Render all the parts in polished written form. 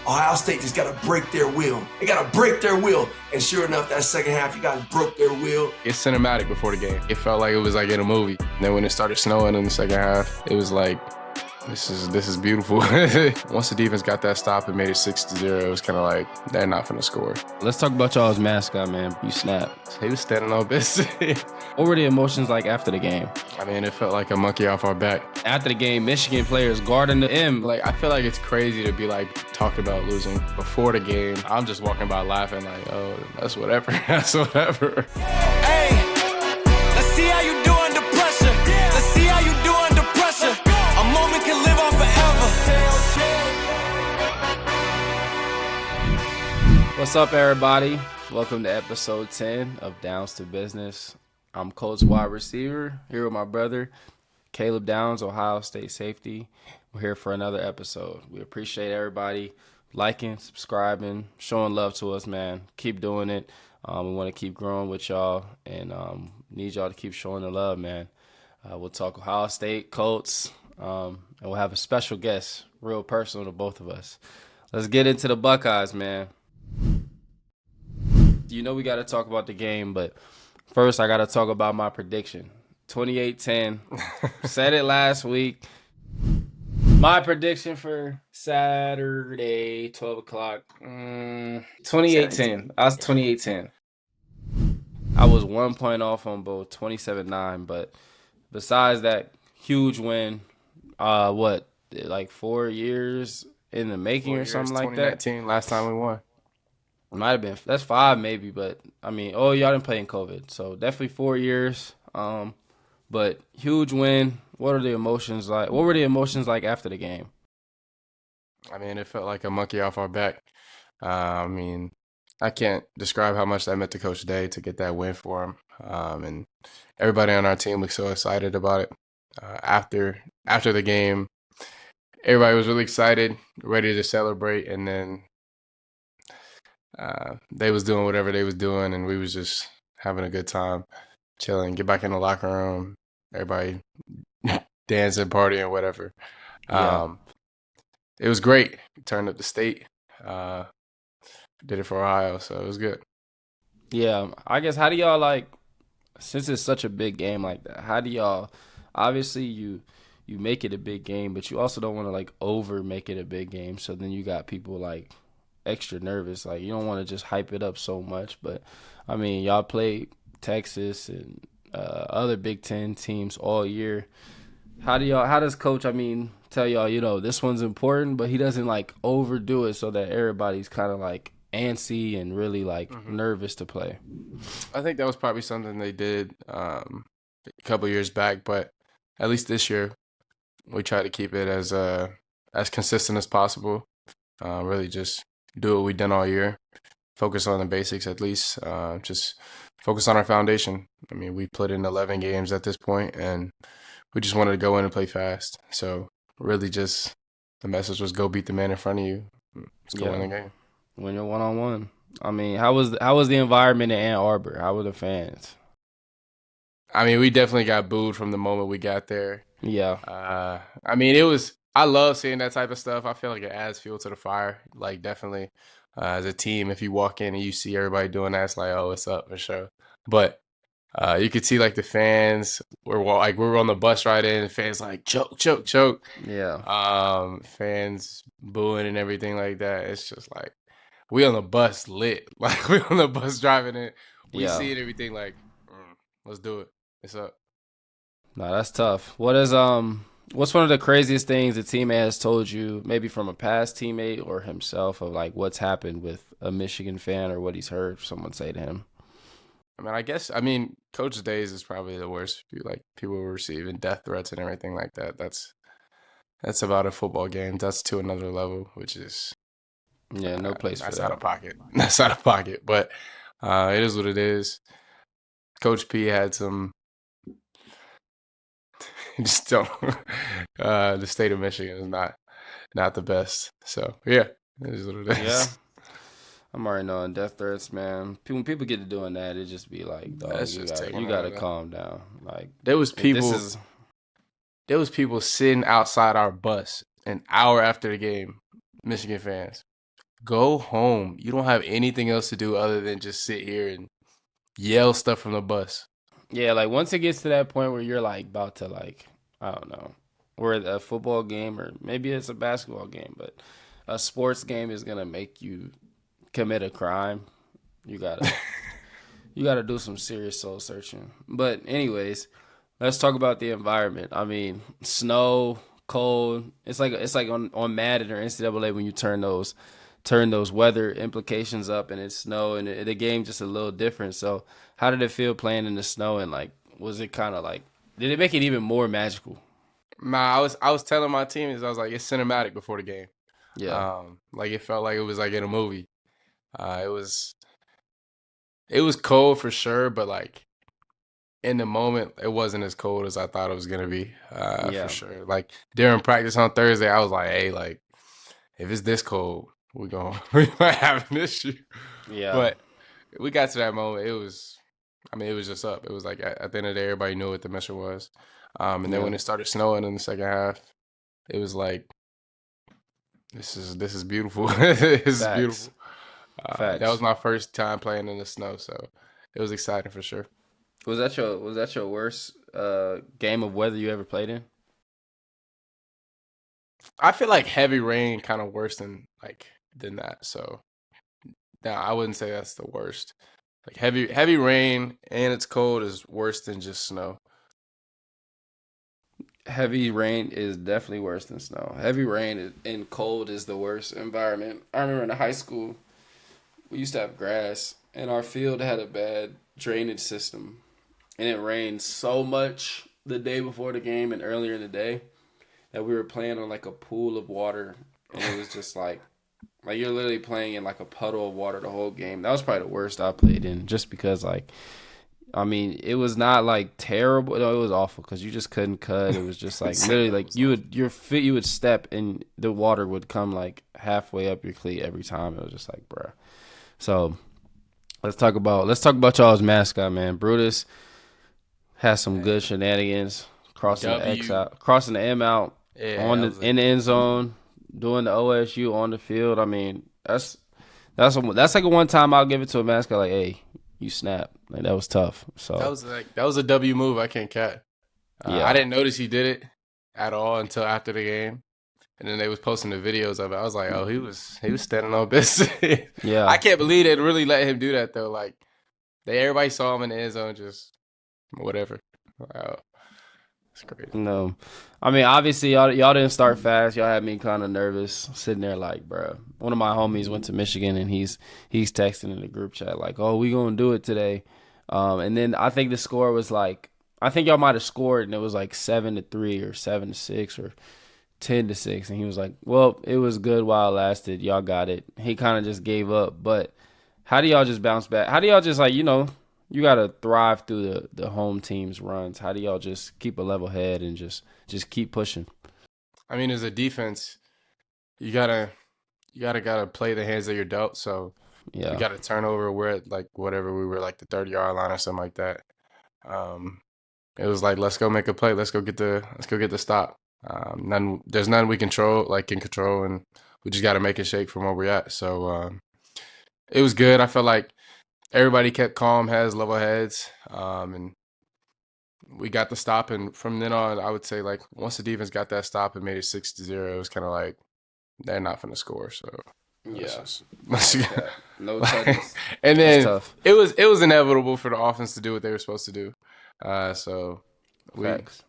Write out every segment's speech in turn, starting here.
Ohio State just got to break their will. They got to break their will. And sure enough, that second half, you guys broke their will. It's cinematic before the game. It felt like it was like in a movie. And then when it started snowing in the second half, it was like, this is beautiful. Once the defense got that stop and made it 6-0, it was kind of like, they're not finna score. Let's talk about y'all's mascot, man. You snapped. He was standing on business. What were the emotions like after the game? I mean, it felt like a monkey off our back. After the game, Michigan players guarding the M. Like, I feel like it's crazy to be like talking about losing before the game. I'm just walking by laughing like, oh, that's whatever. That's whatever. Hey, let's see how you do under pressure. Let's see how you do under pressure. A moment can live on forever. What's up, everybody? Welcome to episode 10 of Downs to Business. I'm Colts wide receiver, here with my brother, Caleb Downs, Ohio State safety. We're here for another episode. We appreciate everybody liking, subscribing, showing love to us, man. Keep doing it. We want to keep growing with y'all and need y'all to keep showing the love, man. We'll talk Ohio State, Colts, and we'll have a special guest, real personal to both of us. Let's get into the Buckeyes, man. You know we got to talk about the game, but first I got to talk about my prediction. 28-10. Said it last week. My prediction for Saturday, 12 o'clock, 28-10. I was 28-10. I was 1 point off on both, 27-9. But besides that huge win, like 4 years in the making or something like that? 2019, last time we won. It might have been. That's 5 maybe, but I mean, y'all didn't play in COVID, so definitely 4 years. But huge win. What are the emotions like? What were the emotions like after the game? I mean, it felt like a monkey off our back. I mean, I can't describe how much that meant to Coach Day to get that win for him. And everybody on our team was so excited about it. After the game, everybody was really excited, ready to celebrate, and then they was doing whatever they was doing, and we was just having a good time, chilling, get back in the locker room, everybody dancing, partying, whatever. Yeah. It was great. We turned up the state, did it for Ohio, so it was good. Yeah, I guess how do y'all like, since it's such a big game like that, how do y'all, obviously you make it a big game, but you also don't want to like over make it a big game, so then you got people like extra nervous. Like, you don't want to just hype it up so much. But I mean, y'all played Texas and other Big Ten teams all year. How does Coach, tell y'all, this one's important, but he doesn't like overdo it so that everybody's kind of like antsy and really like nervous to play? I think that was probably something they did a couple years back, but at least this year we try to keep it as consistent as possible. Really just do what we've done all year. Focus on the basics at least. Just focus on our foundation. I mean, we put in 11 games at this point, and we just wanted to go in and play fast. So really just the message was go beat the man in front of you. Let's go win the game. Win your one-on-one. I mean, how was the environment in Ann Arbor? How were the fans? I mean, we definitely got booed from the moment we got there. Yeah. I mean, I love seeing that type of stuff. I feel like it adds fuel to the fire. Like, definitely, as a team, if you walk in and you see everybody doing that, it's like, oh, what's up for sure. But you could see like the fans we were on the bus ride in, and fans like choke, choke, choke. Yeah. Fans booing and everything like that. It's just like we on the bus lit. Like we on the bus driving in. We see it, everything like, let's do it. It's up. No, that's tough. What's one of the craziest things a teammate has told you, maybe from a past teammate or himself, of like what's happened with a Michigan fan or what he's heard someone say to him? I mean, Coach Days is probably the worst. Like, people were receiving death threats and everything like that. That's about a football game. That's to another level, which is no place for that. That's out of pocket. That's out of pocket. But it is what it is. Coach P had some. Just don't. The state of Michigan is not the best. So yeah, it is what it is. Yeah, I'm already knowing death threats, man. When people get to doing that, it just be like, dog, you gotta calm down. Like, there was people sitting outside our bus an hour after the game, Michigan fans, Go home. You don't have anything else to do other than just sit here and yell stuff from the bus. Yeah, like once it gets to that point where you're like about to like, I don't know, or a football game or maybe it's a basketball game, but a sports game is gonna make you commit a crime. You gotta you gotta do some serious soul searching. But anyways, let's talk about the environment. I mean, snow, cold. It's like on Madden or NCAA when you turn those weather implications up and it's snow and the game just a little different. So how did it feel playing in the snow and like was it kind of like did it make it even more magical? Nah, I was telling my teammates, I was like, it's cinematic before the game. Yeah. Like it felt like it was like in a movie. It was cold for sure, but like in the moment, it wasn't as cold as I thought it was gonna be. Yeah. For sure. Like during practice on Thursday, I was like, hey, like if it's this cold, we might have an issue. Yeah. But we got to that moment. It was just up. It was like at the end of the day, everybody knew what the mission was. And then when it started snowing in the second half, it was like, this is beautiful. This is Facts. beautiful. Facts. That was my first time playing in the snow, so it was exciting for sure. Was that your worst game of weather you ever played in? I feel like heavy rain kind of worse than that. So no, I wouldn't say that's the worst. Like heavy rain and it's cold is worse than just snow. Heavy rain is definitely worse than snow. Heavy rain and cold is the worst environment. I remember in high school, we used to have grass, and our field had a bad drainage system. And it rained so much the day before the game and earlier in the day that we were playing on like a pool of water. And it was just like you're literally playing in like a puddle of water the whole game. That was probably the worst I played in just because like, I mean, it was not like terrible. No, it was awful because you just couldn't cut. It was just like literally like you would step and the water would come like halfway up your cleat every time. It was just like, bruh. So let's talk about y'all's mascot, man. Brutus has some good shenanigans crossing the X out, crossing the M out in the end zone, doing the OSU on the field. I mean, that's like a one time I'll give it to a mascot. Like, hey, you snap. Like that was tough. So that was a W move. I can't cat. Yeah. I didn't notice he did it at all until after the game, and then they was posting the videos of it. I was like, oh, he was standing on business. Yeah, I can't believe they really let him do that though. Like, everybody saw him in the end zone, just whatever. Wow, it's crazy. No, I mean obviously y'all didn't start fast. Y'all had me kind of nervous sitting there like, bro. One of my homies went to Michigan and he's texting in the group chat like, oh, we gonna do it today. And then I think the score was like, I think y'all might have scored and it was like 7-3 or 7-6 or 10-6. And he was like, well, it was good while it lasted. Y'all got it. He kind of just gave up. But how do y'all just bounce back? How do y'all just like, you got to thrive through the home team's runs. How do y'all just keep a level head and just keep pushing? I mean, as a defense, you gotta play the hands that you're dealt. So Yeah. we got a turnover. We're at like whatever, we were like the 30-yard line or something like that. It was like, let's go make a play. Let's go get the stop. There's none we can control, and we just got to make it shake from where we're at. So it was good. I felt like everybody kept calm heads, level heads, and we got the stop. And from then on, I would say like once the defense got that stop and made it 6-0, it was kind of like they're not finna score. So Yeah. no touches. And then tough. it was inevitable for the offense to do what they were supposed to do. So Facts.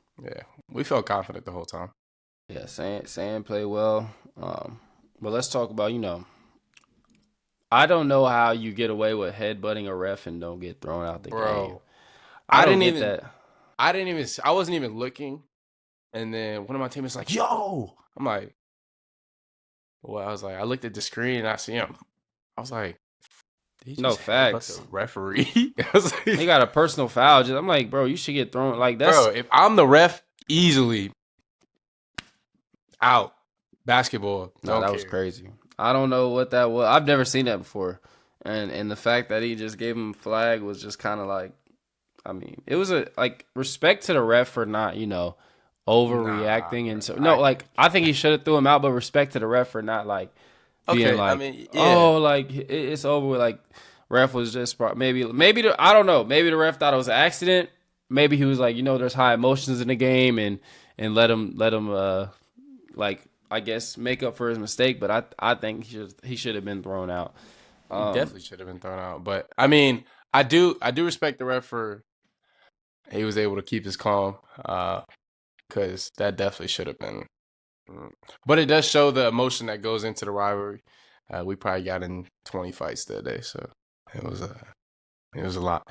we felt confident the whole time. Yeah, Sam played well. But let's talk about, I don't know how you get away with headbutting a ref and don't get thrown out the game. I wasn't even looking. And then one of my teammates like, yo! I'm like, well, I looked at the screen and I see him. I was like, no facts. The referee. I was like, he got a personal foul. I'm like, bro, you should get thrown. Like that's bro. If I'm the ref, easily out. Basketball. No, that was crazy. I don't know what that was. I've never seen that before, and the fact that he just gave him a flag was just kind of like, I mean, it was respect to the ref for not overreacting and so I think he should have threw him out, but respect to the ref for not being Okay, I like, mean, oh, yeah. like it's over with. Like ref was just maybe I don't know. Maybe the ref thought it was an accident. Maybe he was like, there's high emotions in the game and let him like I guess make up for his mistake. But I think he should have been thrown out. He definitely should have been thrown out. But I mean, I do respect the ref for he was able to keep his calm, because that definitely should have been. But it does show the emotion that goes into the rivalry. We probably got in 20 fights that day, so it was a lot.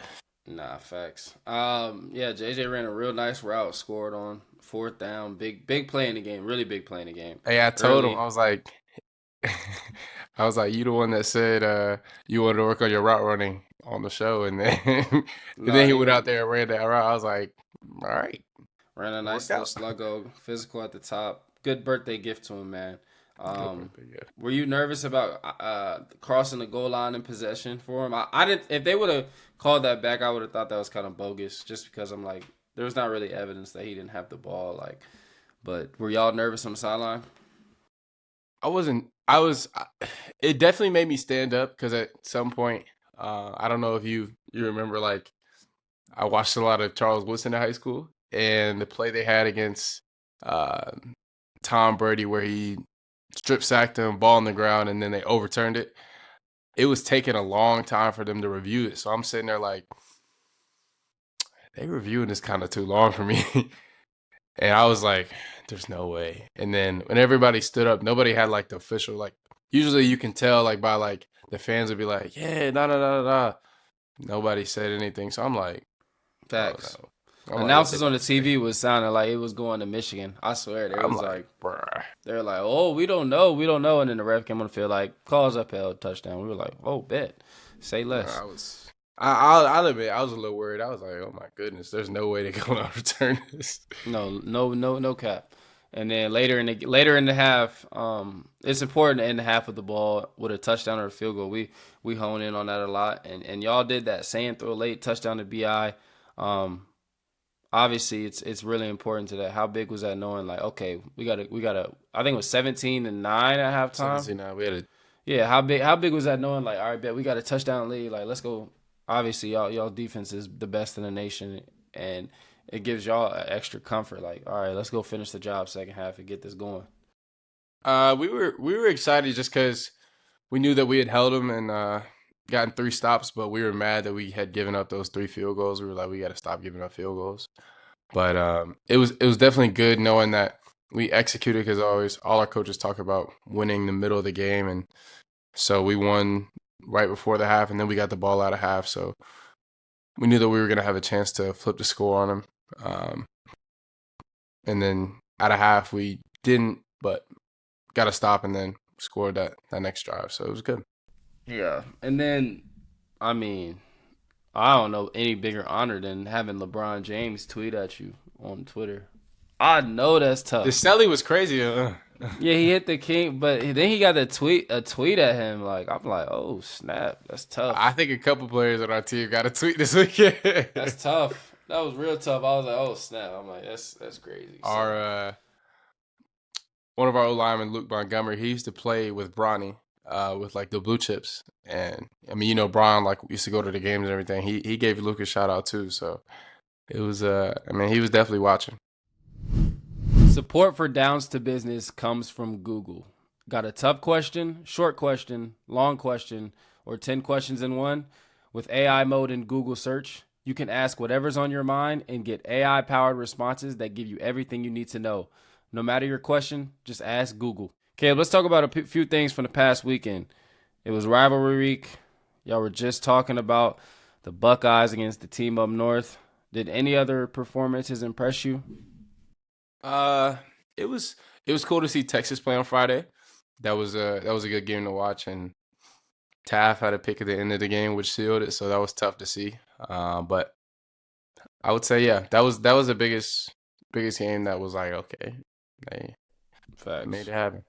Nah, facts. Yeah, JJ ran a real nice route, scored on fourth down, big play in the game, really big play in the game. Hey, I told him, Early. I was like, you the one that said you wanted to work on your route running on the show, and then and Nah, then he he went out there and ran that route. I was like, all right, ran a nice worked little out. sluggo, physical at the top. Good birthday gift to him, man. Good birthday, yeah. Were you nervous about crossing the goal line in possession for him? I didn't. If they would have called that back, I would have thought that was kind of bogus. Just because I'm like, there was not really evidence that he didn't have the ball. Like, but were y'all nervous on the sideline? I wasn't. I was. It definitely made me stand up because at some point, I don't know if you remember, like I watched a lot of Charles Woodson in high school, and the play they had against uh, Tom Brady where he strip sacked him, ball on the ground, and then they overturned it. It was taking a long time for them to review it, so I'm sitting there like, they reviewing this kind of too long for me. And I was like, there's no way. And then when everybody stood up, nobody had like the official, like, usually you can tell like by like the fans would be like, yeah, da da da da da. Nobody said anything. So I'm like, oh Facts. no. I'm like, what Announcers on the they TV was sounding like it was going to Michigan. I swear, there I'm was like, like bruh. they're like, oh, we don't know, and then the ref came on the field like calls upheld touchdown. We were like, oh, bet, say less. I'll admit, I was a little worried. I was like, oh my goodness, there's no way they're gonna overturn this. No cap. And then later in the half, it's important to end the half with the ball with a touchdown or a field goal. We hone in on that a lot, and y'all did that. Saying throw a late touchdown to Bi. Obviously, it's really important to that. How big was that? Knowing like, okay, we gotta. I think it was 17-9 at halftime. 17-9, we had a Yeah, how big was that? Knowing like, all right, bet we got a touchdown lead. Like, let's go. Obviously, y'all defense is the best in the nation, and it gives y'all extra comfort. Like, all right, let's go finish the job second half and get this going. we were excited just because we knew that we had held them and gotten 3 stops, but we were mad that we had given up those 3 field goals. We were like, we got to stop giving up field goals. But it was definitely good knowing that we executed, because always all our coaches talk about winning the middle of the game, and so we won right before the half, and then we got the ball out of half, so we knew that we were going to have a chance to flip the score on them. And then out of half we didn't, but got to stop and then scored that next drive, so it was good. Yeah, and then I mean, I don't know any bigger honor than having LeBron James tweet at you on Twitter. I know that's tough. The Selly was crazy. Yeah, he hit the king, but then he got a tweet at him. Like, I'm like, oh snap, that's tough. I think a couple players on our team got a tweet this weekend. That's tough. That was real tough. I was like, oh snap. I'm like, that's crazy. So, Our one of our old linemen, Luke Montgomery, he used to play with Bronny, with like the Blue Chips, and I mean, Bron like used to go to the games and everything. He gave Luke a shout out too, so it was I mean, he was definitely watching. support for Downs to Business comes from Google. Got a tough question, short question, long question, or 10 questions in one? With AI mode in Google search, you can ask whatever's on your mind and get AI-powered responses that give you everything you need to know. No matter your question, just ask Google. Okay, let's talk about a few things from the past weekend. It was rivalry week. Y'all were just talking about the Buckeyes against the team up north. Did any other performances impress you? It was cool to see Texas play on Friday. That was a good game to watch, and Taft had a pick at the end of the game, which sealed it. So that was tough to see. But I would say, yeah, that was the biggest game that was like, okay, they Facts. made it happen.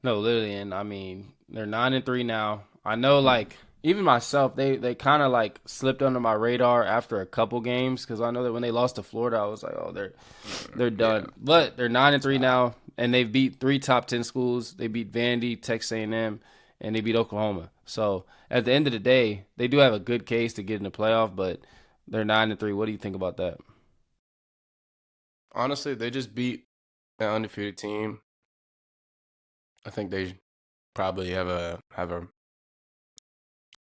No, literally, and I mean they're 9-3 now. I know, like even myself, they kind of like slipped under my radar after a couple games because I know that when they lost to Florida, I was like, oh, they're done. Yeah. But they're 9-3 now, and they've beat 3 top 10 schools. They beat Vandy, Texas A&M, and they beat Oklahoma. So at the end of the day, they do have a good case to get in the playoff, but they're 9-3. What do you think about that? Honestly, they just beat an undefeated team. I think they probably have a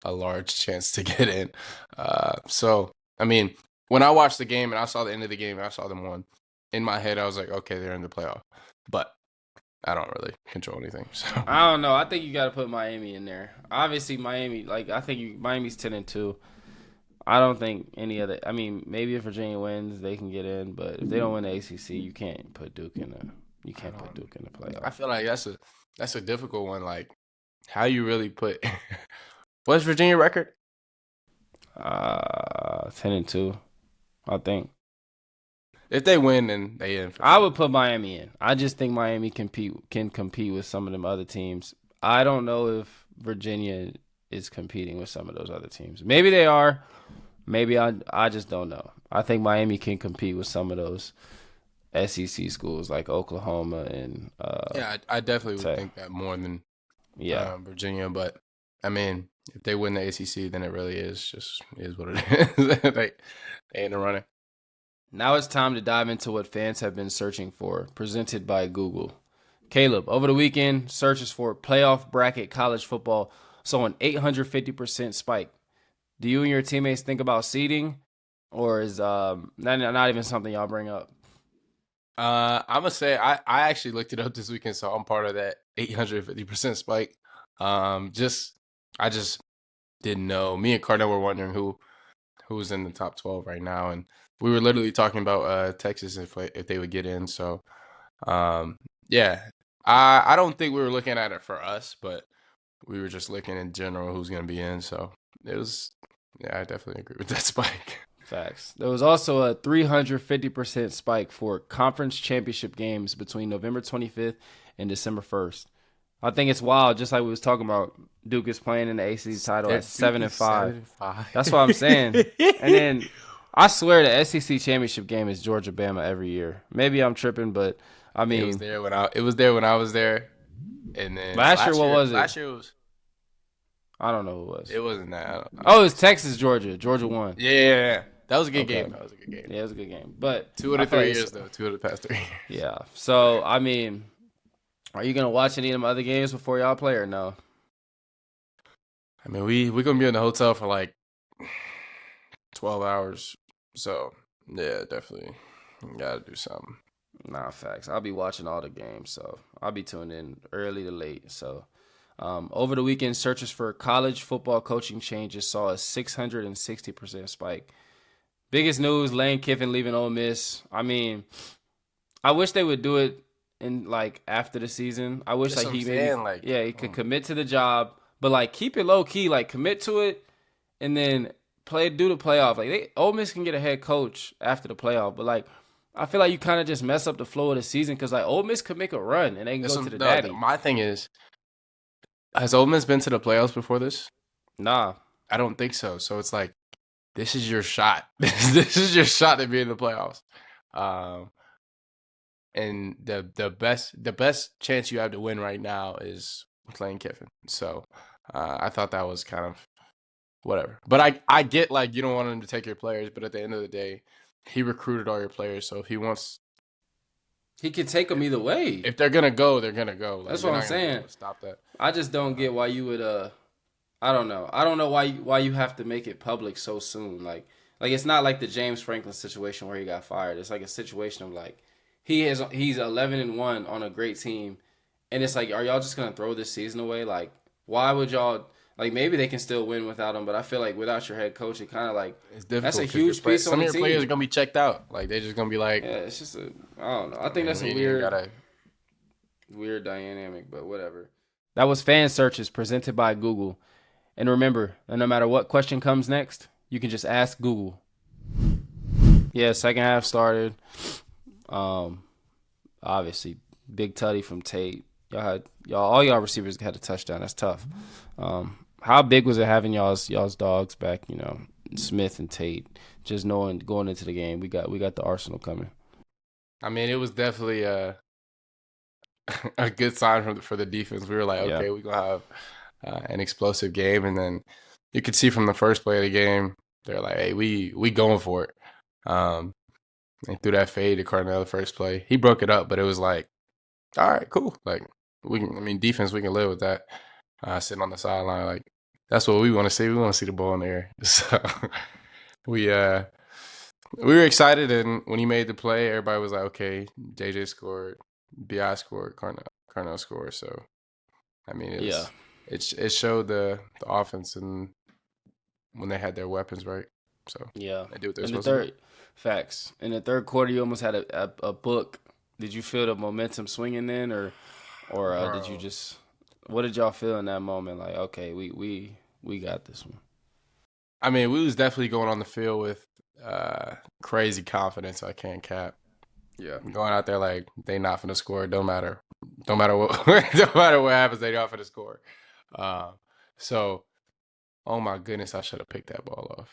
large chance to get in. So, I mean, when I watched the game and I saw the end of the game and I saw them win, in my head I was like, okay, they're in the playoff. But I don't really control anything. So I don't know. I think you got to put Miami in there. Obviously, Miami, I think Miami's 10-2. I don't think any other. I mean, maybe if Virginia wins, they can get in. But if they don't win the ACC, you can't put Duke in the. You can't put Duke in the playoff. I feel like that's a difficult one. Like, how you really put. What's Virginia record? 10-2, I think. If they win, then they in. I would put Miami in. I just think Miami can compete with some of them other teams. I don't know if Virginia is competing with some of those other teams. Maybe they are. Maybe I just don't know. I think Miami can compete with some of those SEC schools like Oklahoma and yeah, I definitely would think that more than Virginia. But I mean, if they win the ACC, then it really is what it is. They ain't the running. Now it's time to dive into what fans have been searching for, presented by Google. Caleb, over the weekend, searches for playoff bracket college football saw an 850% spike. Do you and your teammates think about seeding, or is not even something y'all bring up? I'm gonna say I actually looked it up this weekend, so I'm part of that 850% spike. I just didn't know. Me and Cardinal were wondering who's in the top 12 right now, and we were literally talking about Texas if they would get in. So, yeah, I don't think we were looking at it for us, but we were just looking in general who's gonna be in. So it was, yeah, I definitely agree with that spike. Facts. There was also a 350% spike for conference championship games between November 25th and December 1st. I think it's wild, just like we was talking about. Duke is playing in the ACC title at 7-5. That's what I'm saying. And then I swear the SEC championship game is Georgia-Bama every year. Maybe I'm tripping, but I mean, it was there when I was there. And then last year, what was it? Last year was. I don't know who it was. It wasn't that. Oh, it was Texas, Georgia. Georgia won. Yeah. That was a good game. Yeah, it was a good game. But 2 out of 3 years, though. 2 of the past 3 years. Yeah. So, I mean, are you going to watch any of them other games before y'all play or no? I mean, we're going to be in the hotel for like 12 hours. So, yeah, definitely. Got to do something. Nah, facts. I'll be watching all the games. So, I'll be tuning in early to late. So, over the weekend, searches for college football coaching changes saw a 660% spike. Biggest news, Lane Kiffin leaving Ole Miss. I mean, I wish they would do it in after the season. I wish he could commit to the job, but keep it low key, commit to it, and then do the playoff. Ole Miss can get a head coach after the playoff, but I feel like you kind of just mess up the flow of the season because Ole Miss could make a run and they can go to the daddy. My thing is, has Ole Miss been to the playoffs before this? Nah, I don't think so. So it's this is your shot. This is your shot to be in the playoffs. And the best chance you have to win right now is playing Kiffin. So I thought that was kind of whatever. But I get you don't want him to take your players, but at the end of the day, he recruited all your players. So if he wants, he can take them either way. If they're gonna go, they're gonna go. That's what I'm saying. Stop that. I just don't get why you would I don't know. I don't know why you have to make it public so soon. It's not like the James Franklin situation where he got fired. It's a situation of he's 11-1 on a great team, and it's are y'all just gonna throw this season away? Why would y'all? Maybe they can still win without him, but I feel without your head coach, it kind of it's difficult. That's a huge piece on the team. Some of your players are gonna be checked out. They're just gonna be yeah, it's just I don't know. I think that's a weird dynamic, but whatever. That was Fan Searches presented by Google. And remember, no matter what question comes next, you can just ask Google. Yeah, second half started. Obviously, big tutty from Tate. All y'all receivers had a touchdown. That's tough. how big was it having y'all's dogs back? Smith and Tate. Just knowing going into the game, we got the Arsenal coming. I mean, it was definitely a good sign for the defense. We were like, okay, we're gonna have an explosive game, and then you could see from the first play of the game, they're like, hey, we going for it. And threw that fade to Cardinal the first play. He broke it up, but it was like, all right, cool. Like defense, we can live with that. Sitting on the sideline, like that's what we want to see. We want to see the ball in the air. So we were excited, and when he made the play, everybody was like, okay, JJ scored, BI scored, Cardinal scored. So I mean, it showed the offense and when they had their weapons right. So they do what they're supposed to do. Facts. In the third quarter, you almost had a book. Did you feel the momentum swinging then, or did you just? What did y'all feel in that moment? Like, okay, we got this one. I mean, we was definitely going on the field with crazy confidence. I can't cap. Yeah, going out there like they not finna score. Don't matter what. Don't matter what happens. They not finna score. So, oh my goodness, I should have picked that ball off.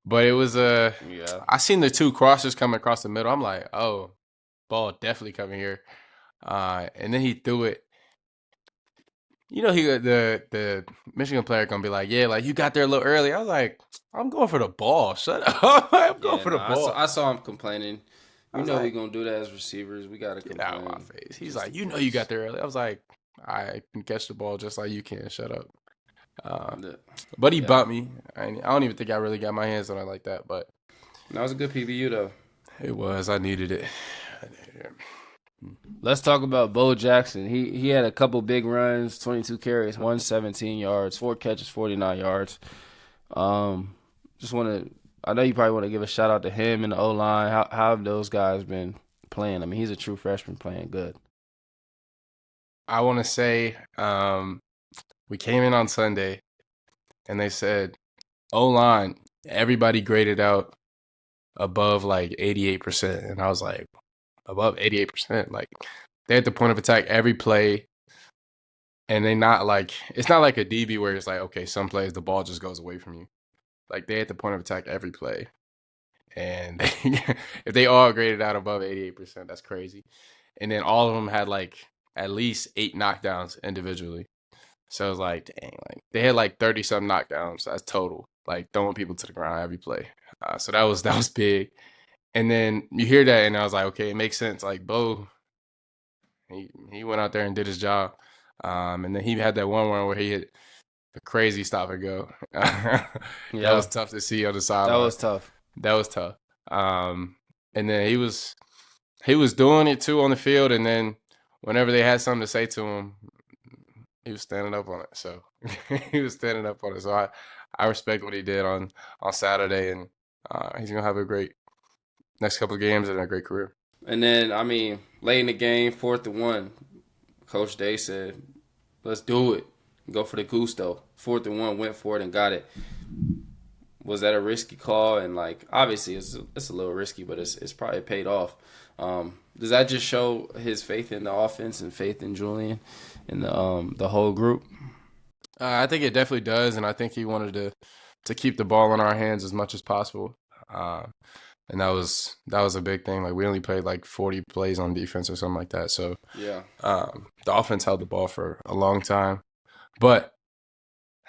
But it was I seen the two crossers coming across the middle. I'm like, oh, ball definitely coming here. And then he threw it. He the Michigan player gonna be like, yeah, like you got there a little early. I was like, I'm going for the ball. Shut up. I'm going for the ball. I saw him complaining. We know we gonna do that as receivers. We gotta complain. Get out of my face. He's like, you got there early. I was like, I can catch the ball just like you can. Shut up. But he bumped me. I don't even think I really got my hands on it like that. But that was a good PBU though. It was. I needed it. Let's talk about Bo Jackson. He had a couple big runs, 22 carries, 117 yards, 4 catches, 49 yards. I know you probably want to give a shout out to him and the O-line. How have those guys been playing? I mean, he's a true freshman playing good. I want to say we came in on Sunday and they said, O-line, everybody graded out above like 88%. And I was like, above 88%? Like, they had the point of attack every play. And they not like, it's not like a DB where it's like, okay, some plays the ball just goes away from you. Like, they had the point of attack every play. And if they all graded out above 88%, that's crazy. And then all of them had like at least 8 knockdowns individually. So it was like, dang, like they had like 30-something knockdowns. That's total. Like throwing people to the ground every play. So that was big. And then you hear that, and I was like, okay, it makes sense. Like Bo, he went out there and did his job. And then he had that one where he hit a crazy stop and go. That was tough to see on the sideline. That was tough. And then he was doing it too on the field. And then whenever they had something to say to him, he was standing up on it. So he was standing up on it. So I respect what he did on Saturday, and he's gonna have a great next couple of games and a great career. And then, I mean, late in the game, 4th and 1, Coach Day said, "Let's do it. Go for the gusto." 4th and 1, went for it and got it. Was that a risky call? And like, obviously, it's a little risky, but it's probably paid off. Does that just show his faith in the offense and faith in Julian and the whole group? I think it definitely does, and I think he wanted to keep the ball in our hands as much as possible. And that was a big thing. Like we only played like 40 plays on defense or something like that. So the offense held the ball for a long time. But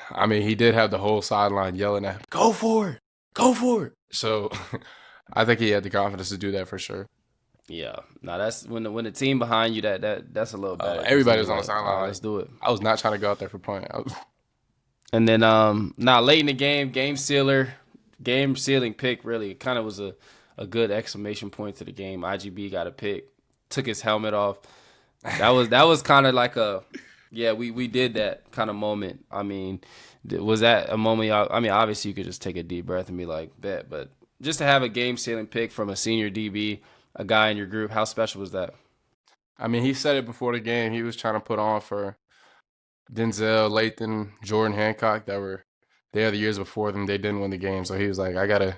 I mean, he did have the whole sideline yelling at him, "Go for it, go for it." So I think he had the confidence to do that for sure. Yeah, no, that's when the team behind you that's a little better. Everybody was on the sideline. Let's do it. I was not trying to go out there for point. And then now late in the game sealing pick really kind of was a good exclamation point to the game. IGB got a pick, took his helmet off. That was kind of like we did that kind of moment. I mean, was that a moment? I mean, obviously you could just take a deep breath and be like, bet, but just to have a game sealing pick from a senior DB. A guy in your group, how special was that? I mean, he said it before the game. He was trying to put on for Denzel, Lathan, Jordan Hancock that were there the years before them. They didn't win the game, so he was like, I gotta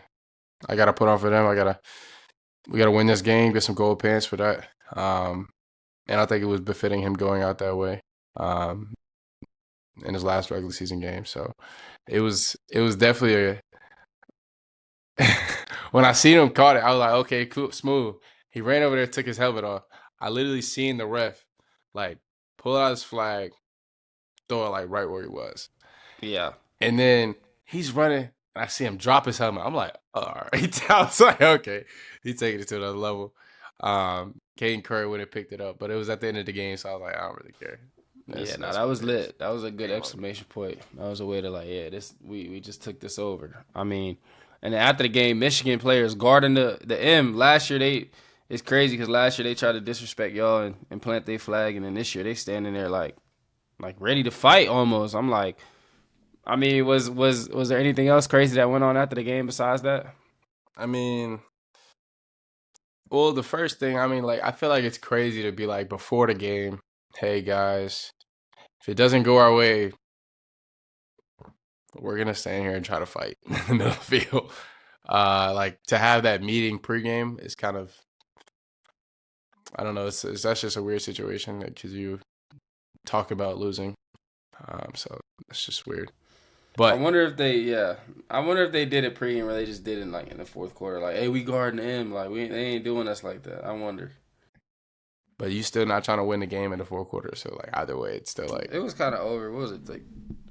put on for them. We gotta win this game, get some gold pants for that. And I think it was befitting him going out that way. in his last regular season game. So it was definitely a when I seen him caught it, I was like, okay, cool, smooth. He ran over there, took his helmet off. I literally seen the ref like pull out his flag, throw it like right where he was. Yeah. And then he's running, and I see him drop his helmet. I'm like, all right. I was like, okay, he's taking it to another level. Caden Curry would have picked it up, but it was at the end of the game, so I was like, I don't really care. That was lit. That was a good exclamation point. That was a way to we just took this over. I mean, and then after the game, Michigan players guarding the M. Last year it's crazy because last year they tried to disrespect y'all and plant their flag, and then this year they standing there like ready to fight almost. I'm like, I mean, was there anything else crazy that went on after the game besides that? I mean, well, the first thing, I mean, like, I feel like it's crazy to be like before the game, hey guys, if it doesn't go our way, we're gonna stand here and try to fight in the middle of the field. Like to have that meeting pregame is kind of, I don't know, that's just a weird situation because you talk about losing, so it's just weird. But I wonder if they did it pregame or they just did it like in the fourth quarter, like, hey, we guarding him, like they ain't doing us like that. I wonder. But you still not trying to win the game in the fourth quarter, so like either way, it's still like it was kind of over. What was it like?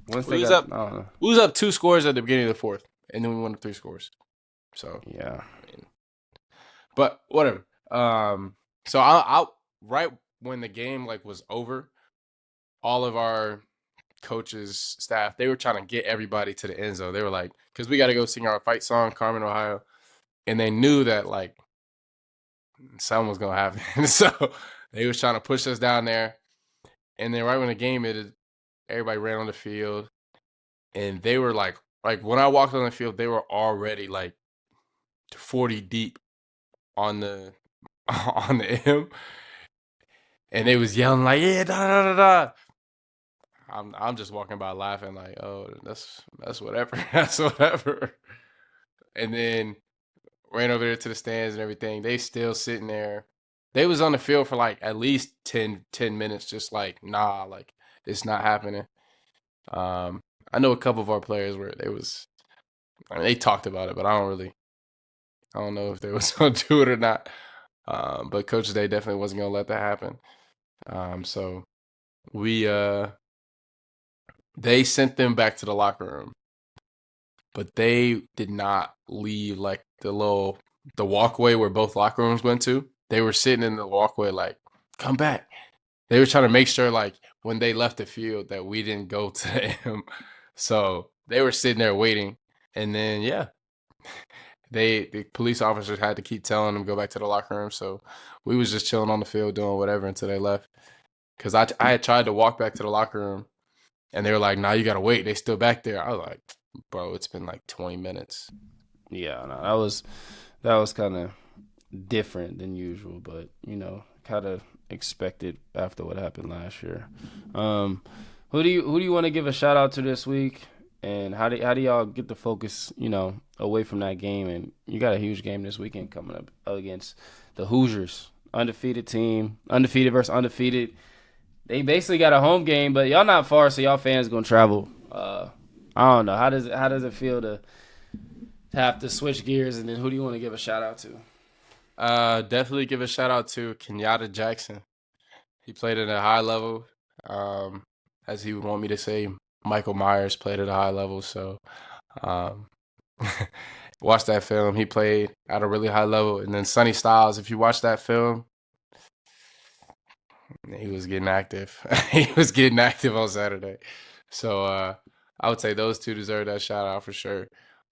Once we they was got, up, I don't know. we was up 2 scores at the beginning of the fourth, and then we won 3 scores. So yeah, I mean, but whatever. So I right when the game like was over, all of our coaches, staff, they were trying to get everybody to the end zone. They were like, because we got to go sing our fight song, Carmen, Ohio, and they knew that like something was gonna happen, so they was trying to push us down there. And then right when the game ended, everybody ran on the field, and they were like when I walked on the field, they were already like 40 deep on the on the M, and they was yelling like, yeah, da da da da. I'm just walking by laughing like, oh, that's whatever, that's whatever. And then ran over there to the stands and everything. They still sitting there. They was on the field for like at least 10 minutes, just like, nah, like it's not happening. I know a couple of our players where they talked about it, but I don't know if they was gonna do it or not. But Coach Day definitely wasn't gonna let that happen. So they sent them back to the locker room, but they did not leave like the walkway where both locker rooms went to. They were sitting in the walkway like, come back. They were trying to make sure like when they left the field that we didn't go to them. So they were sitting there waiting. And then, yeah, the police officers had to keep telling them go back to the locker room. So we was just chilling on the field doing whatever until they left. Because I had tried to walk back to the locker room, and they were like, nah, you got to wait. They still back there. I was like, bro, it's been like 20 minutes. Yeah, no, that was kind of different than usual, but, kind of expected after what happened last year. Who do you want to give a shout out to this week? And how do y'all get the focus, away from that game? And you got a huge game this weekend coming up against the Hoosiers, undefeated team, undefeated versus undefeated. They basically got a home game, but y'all not far, so y'all fans gonna travel. I don't know. How does it feel to have to switch gears? And then who do you want to give a shout out to? Definitely give a shout out to Kenyatta Jackson. He played at a high level. As he would want me to say, Michael Myers played at a high level. So watch that film. He played at a really high level. And then Sonny Styles, if you watch that film, he was getting active. He was getting active on Saturday. So I would say those two deserve that shout out for sure.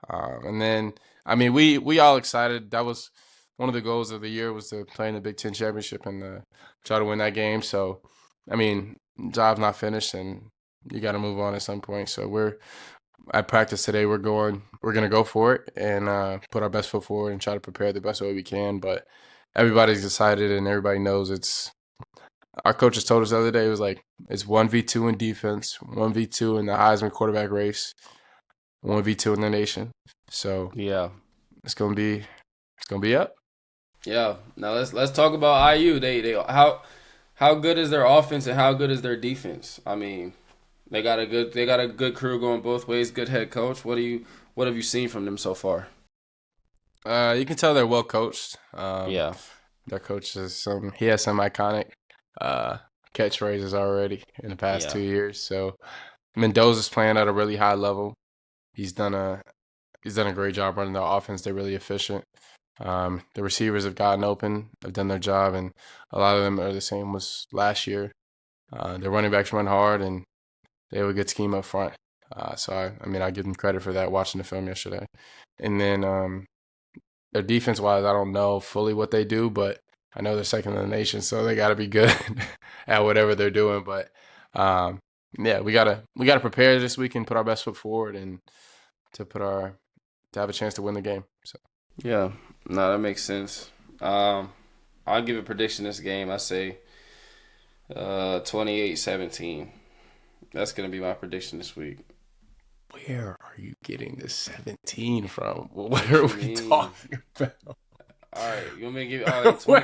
And then, I mean, we all excited. That was one of the goals of the year, was to play in the Big Ten Championship and try to win that game. So, I mean, job's not finished, and you got to move on at some point. So we're at practice today. We're going to go for it and put our best foot forward and try to prepare the best way we can. But everybody's excited, and everybody knows it's. Our coaches told us the other day, it was like, it's 1v2 in defense, 1v2 in the Heisman quarterback race, 1v2 in the nation. So yeah, it's gonna be up. Yeah. Now let's talk about IU. They how good is their offense and how good is their defense? I mean, They got a good crew going both ways. Good head coach. What have you seen from them so far? You can tell they're well coached. Yeah, Their coach he has some iconic catchphrases already in the past yeah, 2 years. So Mendoza's playing at a really high level. He's done a great job running the offense. They're really efficient. The receivers have gotten open, have done their job, and a lot of them are the same as last year. Their running backs run hard, and they have a good scheme up front. So I give them credit for that. Watching the film yesterday, and then their defense wise, I don't know fully what they do, but I know they're second in the nation, so they got to be good at whatever they're doing. But yeah, we gotta prepare this week and put our best foot forward, and to have a chance to win the game. So yeah. No, that makes sense. I'll give a prediction this game. I say 28-17. That's gonna be my prediction this week. where are you getting this 17 from? What are we talking about? All right, you want me to give you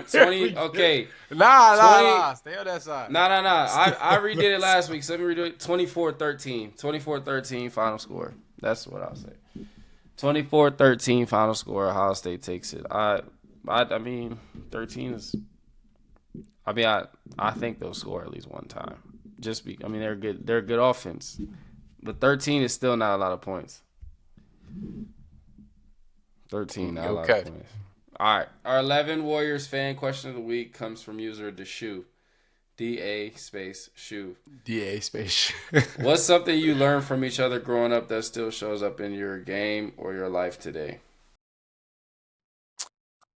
20? Okay. Nah. Stay on that side. Nah. I redid it last week, so let me redo it. 24-13. 24-13 final score. That's what I'll say. 24-13 final score. Ohio State takes it. I mean, 13 is. I think they'll score at least one time. They're good. They're a good offense, but 13 is still not a lot of points. 13, not a lot of points. All right, our 11 Warriors fan question of the week comes from user DaShoe. DA space shoe. DA space. What's something you learned from each other growing up that still shows up in your game or your life today?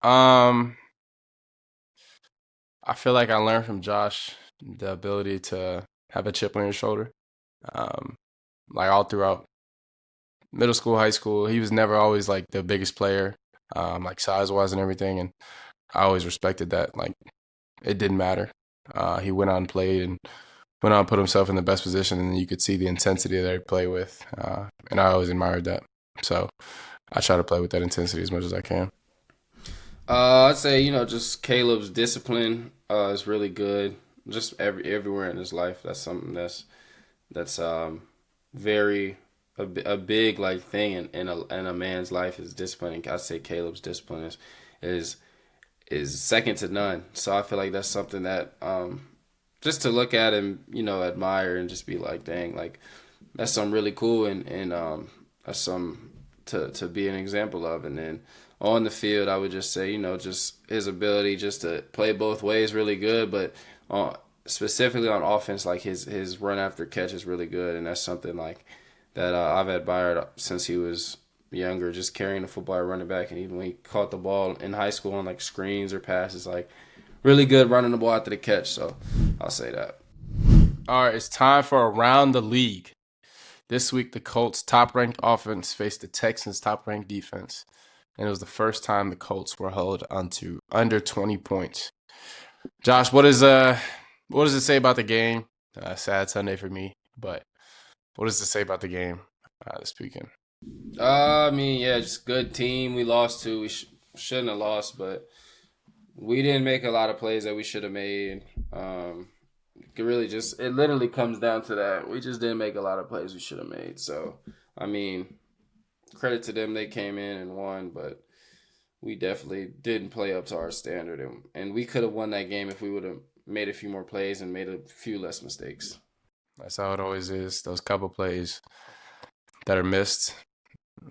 I feel like I learned from Josh the ability to have a chip on your shoulder. Like all throughout middle school, high school, he was never always like the biggest player, like size-wise and everything. And I always respected that. Like it didn't matter. He went on and played and went on and put himself in the best position, and you could see the intensity that he played with. And I always admired that. So I try to play with that intensity as much as I can. I'd say, just Caleb's discipline is really good. Just everywhere in his life. That's something that's very a big like thing in a man's life is discipline. I'd say Caleb's discipline is second to none. So I feel like that's something that just to look at and admire and just be like, dang, like that's something really cool and that's something to be an example of. And then on the field, I would just say, just his ability just to play both ways really good, but specifically on offense, like his run after catch is really good, and that's something like that I've admired since he was younger, just carrying the football at running back, and even when he caught the ball in high school on like screens or passes, like really good running the ball after the catch. So I'll say that. All right, it's time for Around the League. This week, the Colts' top-ranked offense faced the Texans' top-ranked defense, and it was the first time the Colts were held onto under 20 points. Josh, what does it say about the game? Sad Sunday for me, but what does it say about the game this weekend? Just good team. We lost to. We shouldn't have lost, but we didn't make a lot of plays that we should have made. It literally comes down to that. We just didn't make a lot of plays we should have made. So, credit to them. They came in and won, but we definitely didn't play up to our standard. And we could have won that game if we would have made a few more plays and made a few less mistakes. That's how it always is. Those couple plays that are missed,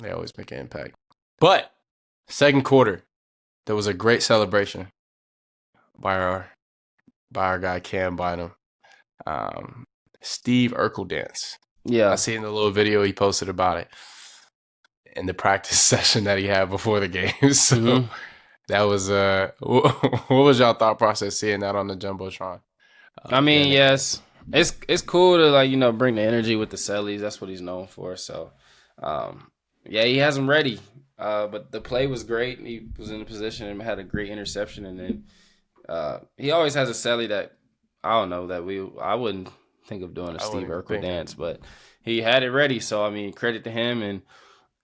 they always make an impact. But second quarter, there was a great celebration by our guy Cam Bynum. Steve Urkel dance. Yeah. I seen the little video he posted about it in the practice session that he had before the game. So that was what was y'all thought process seeing that on the Jumbotron? Yes. It's cool to bring the energy with the Sellies. That's what he's known for. So he has them ready. But the play was great. He was in a position and had a great interception, and then he always has a Selly that I don't know that I wouldn't think of doing a Steve Urkel dance, but he had it ready. So credit to him,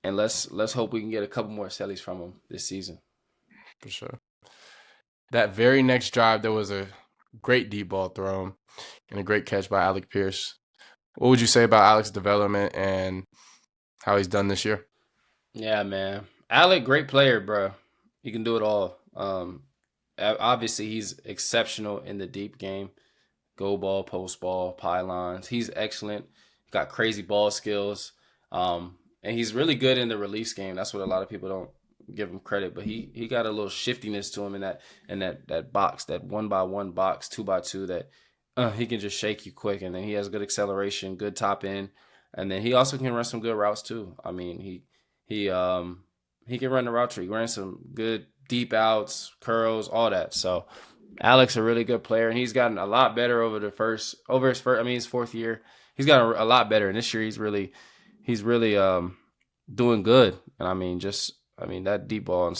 and let's hope we can get a couple more Sellies from him this season. For sure. That very next drive, there was a great deep ball thrown and a great catch by Alec Pierce. What would you say about Alex's development and how he's done this year? Yeah, man. Alec, great player, bro. He can do it all. Obviously, he's exceptional in the deep game. Go ball, post ball, pylons. He's excellent. Got crazy ball skills. And he's really good in the release game. That's what a lot of people don't give him credit. But he got a little shiftiness to him in that box, that 1x1 box, 2x2 that he can just shake you quick. And then he has good acceleration, good top end. And then he also can run some good routes too. I mean, he can run the route tree. He ran some good deep outs, curls, all that. So Alex a really good player, and he's gotten a lot better over his first. His fourth year. He's gotten a lot better, and this year he's really doing good. And that deep ball on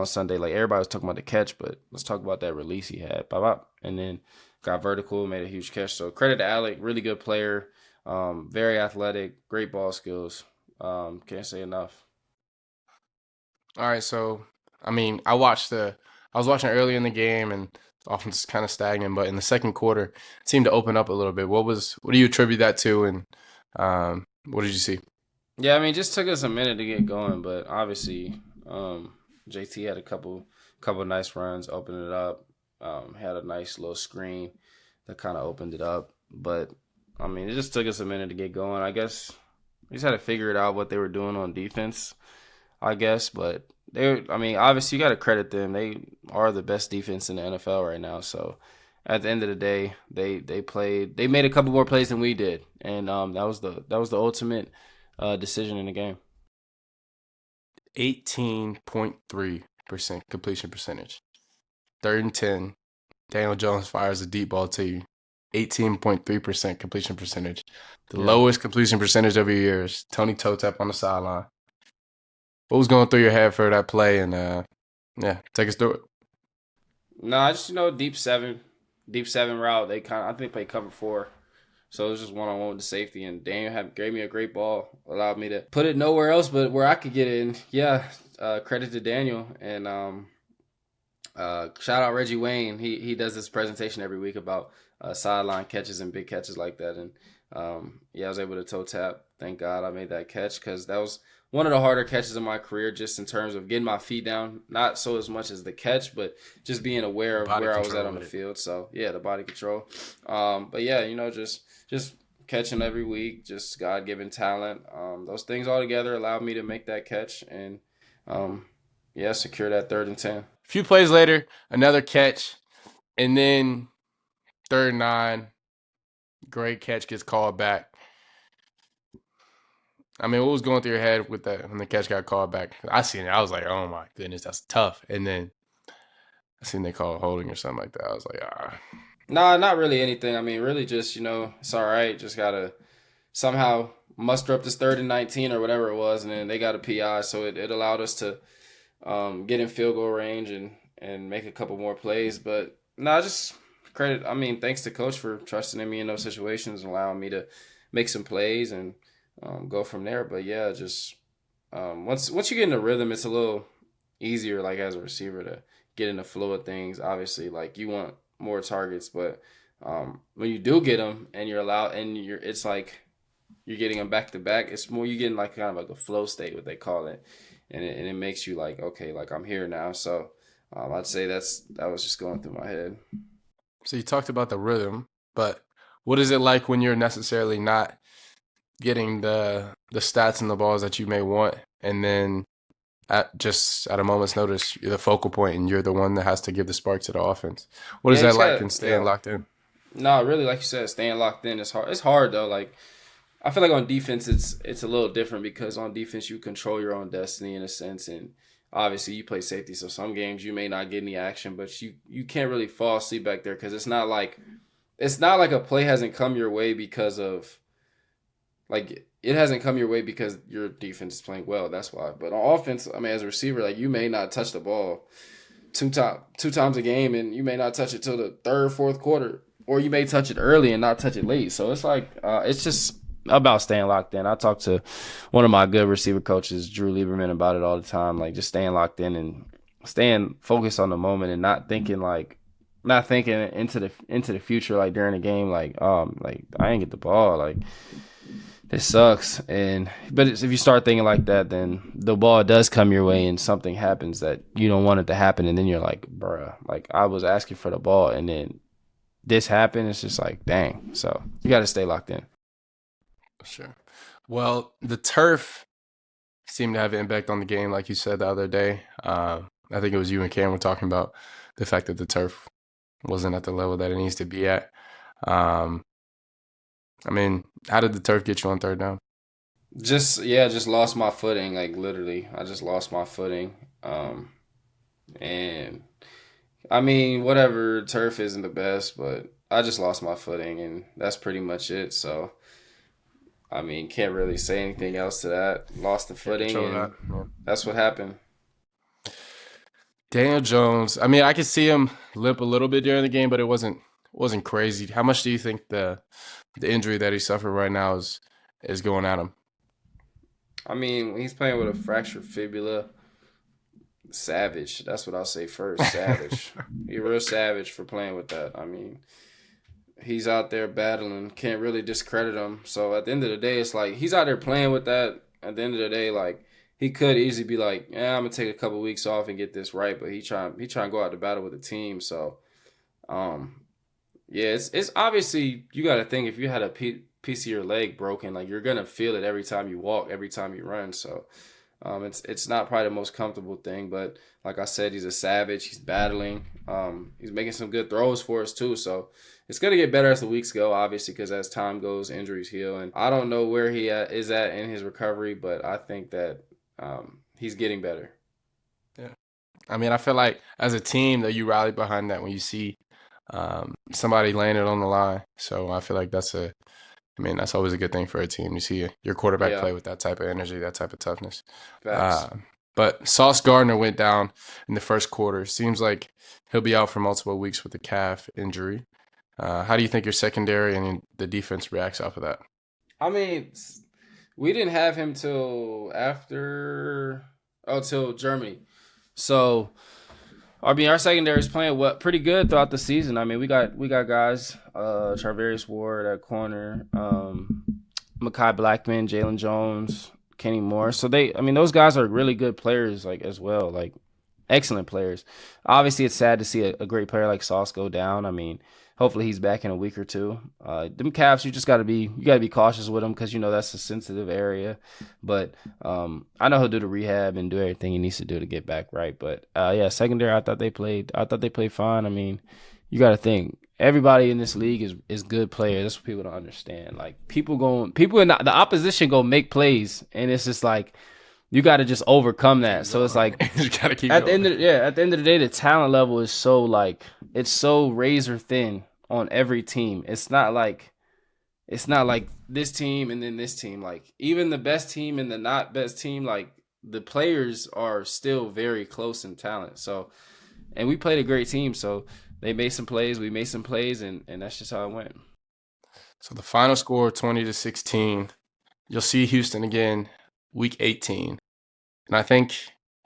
Sunday, like everybody was talking about the catch, but let's talk about that release he had. And then got vertical, made a huge catch. So credit to Alec, really good player, very athletic, great ball skills. Can't say enough. All right, so I was watching early in the game, and the offense is kind of stagnant, but in the second quarter, it seemed to open up a little bit. What do you attribute that to, and what did you see? Yeah, it just took us a minute to get going, but obviously, JT had a couple nice runs, opened it up, had a nice little screen that kind of opened it up, but it just took us a minute to get going. I guess we just had to figure it out what they were doing on defense, I guess, but obviously you got to credit them. They are the best defense in the NFL right now. So at the end of the day, they made a couple more plays than we did, and that was the ultimate decision in the game. 18.3% completion percentage. 3rd and 10. Daniel Jones fires a deep ball to you. 18.3% completion percentage. The lowest completion percentage of your years. Tony toe tap on the sideline. What was going through your head for that play? And take us through it. No, just deep seven route. I think they played cover 4, so it was just one-on-one with the safety. And Daniel gave me a great ball, allowed me to put it nowhere else but where I could get it in. Yeah, credit to Daniel, and shout out Reggie Wayne. He does this presentation every week about sideline catches and big catches like that. And I was able to toe tap. Thank God I made that catch, because that was one of the harder catches of my career, just in terms of getting my feet down, not so as much as the catch, but just being aware of where I was at on the field. So the body control. Just catching every week, just God-given talent. Those things all together allowed me to make that catch and secure that 3rd and 10. A few plays later, another catch, and then 3rd and 9, great catch gets called back. What was going through your head with that when the catch got called back? I seen it. I was like, oh my goodness, that's tough. And then I seen they call holding or something like that. I was like, Nah, not really anything. Really just, it's all right. Just got to somehow muster up this 3rd and 19 or whatever it was. And then they got a PI. So it allowed us to get in field goal range and make a couple more plays. But just credit. Thanks to Coach for trusting in me in those situations and allowing me to make some plays and go from there. But once you get in the rhythm, it's a little easier, like as a receiver, to get in the flow of things. Obviously, like you want more targets, but when you do get them and you're allowed, and it's like you're getting them back to back, it's more you getting like kind of like a flow state, what they call it, and it makes you like, okay, like I'm here now. So I'd say that was just going through my head. So you talked about the rhythm, but what is it like when you're necessarily not getting the stats and the balls that you may want, and then at a moment's notice, you're the focal point and you're the one that has to give the spark to the offense? What is that like in staying locked in? No, really, like you said, staying locked in is hard. It's hard though. Like I feel like on defense, it's a little different, because on defense you control your own destiny in a sense, and obviously you play safety, so some games you may not get any action, but you can't really fall asleep back there, because it's not like a play hasn't come your way because of. Like, it hasn't come your way because your defense is playing well. That's why. But on offense, as a receiver, like you may not touch the ball two times a game, and you may not touch it till the 3rd, 4th quarter, or you may touch it early and not touch it late. So it's like it's just about staying locked in. I talked to one of my good receiver coaches, Drew Lieberman, about it all the time. Like just staying locked in and staying focused on the moment and not thinking like not thinking into the future, like during the game, like like I ain't get the ball, like this sucks. But if you start thinking like that, then the ball does come your way and something happens that you don't want it to happen, and then you're like, bruh, like I was asking for the ball, and then this happened. It's just like, dang. So you got to stay locked in. Sure. Well, the turf seemed to have an impact on the game, like you said the other day. I think it was you and Cam were talking about the fact that the turf wasn't at the level that it needs to be at. Um, I mean, how did the turf get you on third down? Just lost my footing. Like literally, I just lost my footing. And I mean, whatever, turf isn't the best, but I just lost my footing, and that's pretty much it. So, I mean, can't really say anything else to that. Lost the footing, and that's what happened. Daniel Jones. I mean, I could see him limp a little bit during the game, but it wasn't crazy. How much do you think the injury that he suffered right now is going at him? I mean, he's playing with a fractured fibula. Savage. That's what I'll say first. Savage. You're real savage for playing with that. I mean, he's out there battling. Can't really discredit him. So at the end of the day, it's like he's out there playing with that. At the end of the day, like he could easily be like, yeah, I'm gonna take a couple weeks off and get this right. But he trying to go out to battle with the team. So, yeah, it's obviously you got to think if you had a piece of your leg broken, like you're gonna feel it every time you walk, every time you run. So. It's not probably the most comfortable thing, but like I said, he's a savage. He's battling. He's making some good throws for us too. So it's gonna get better as the weeks go, obviously, because as time goes, injuries heal. And I don't know where he is at in his recovery, but I think that he's getting better. Yeah, I mean, I feel like as a team that you rally behind that when you see somebody laying it on the line. So I feel like that's always a good thing for a team. You see your quarterback play with that type of energy, that type of toughness. But Sauce Gardner went down in the first quarter. Seems like he'll be out for multiple weeks with a calf injury. How do you think your secondary and the defense reacts off of that? I mean, we didn't have him till Germany. So, I mean, our secondary is playing pretty good throughout the season. I mean, we got guys, Charvarius Ward at corner, Mekhi Blackman, Jalen Jones, Kenny Moore. So those guys are really good players, like as well, like excellent players. Obviously, it's sad to see a great player like Sauce go down. I mean, hopefully he's back in a week or two. Them calves, you gotta be cautious with them because that's a sensitive area. But I know he'll do the rehab and do everything he needs to do to get back right. But yeah, secondary, I thought they played fine. I mean, you got to think everybody in this league is good players. That's what people don't understand. Like people in the opposition go make plays, and it's just like you got to just overcome that. So it's like you got to keep at the end of the day, the talent level is it's so razor thin on every team. It's not like this team and then this team. Like even the best team and the not best team, like the players are still very close in talent. So, and we played a great team. So they made some plays, we made some plays, and that's just how it went. So the final score, 20-16. You'll see Houston again, week 18. And I think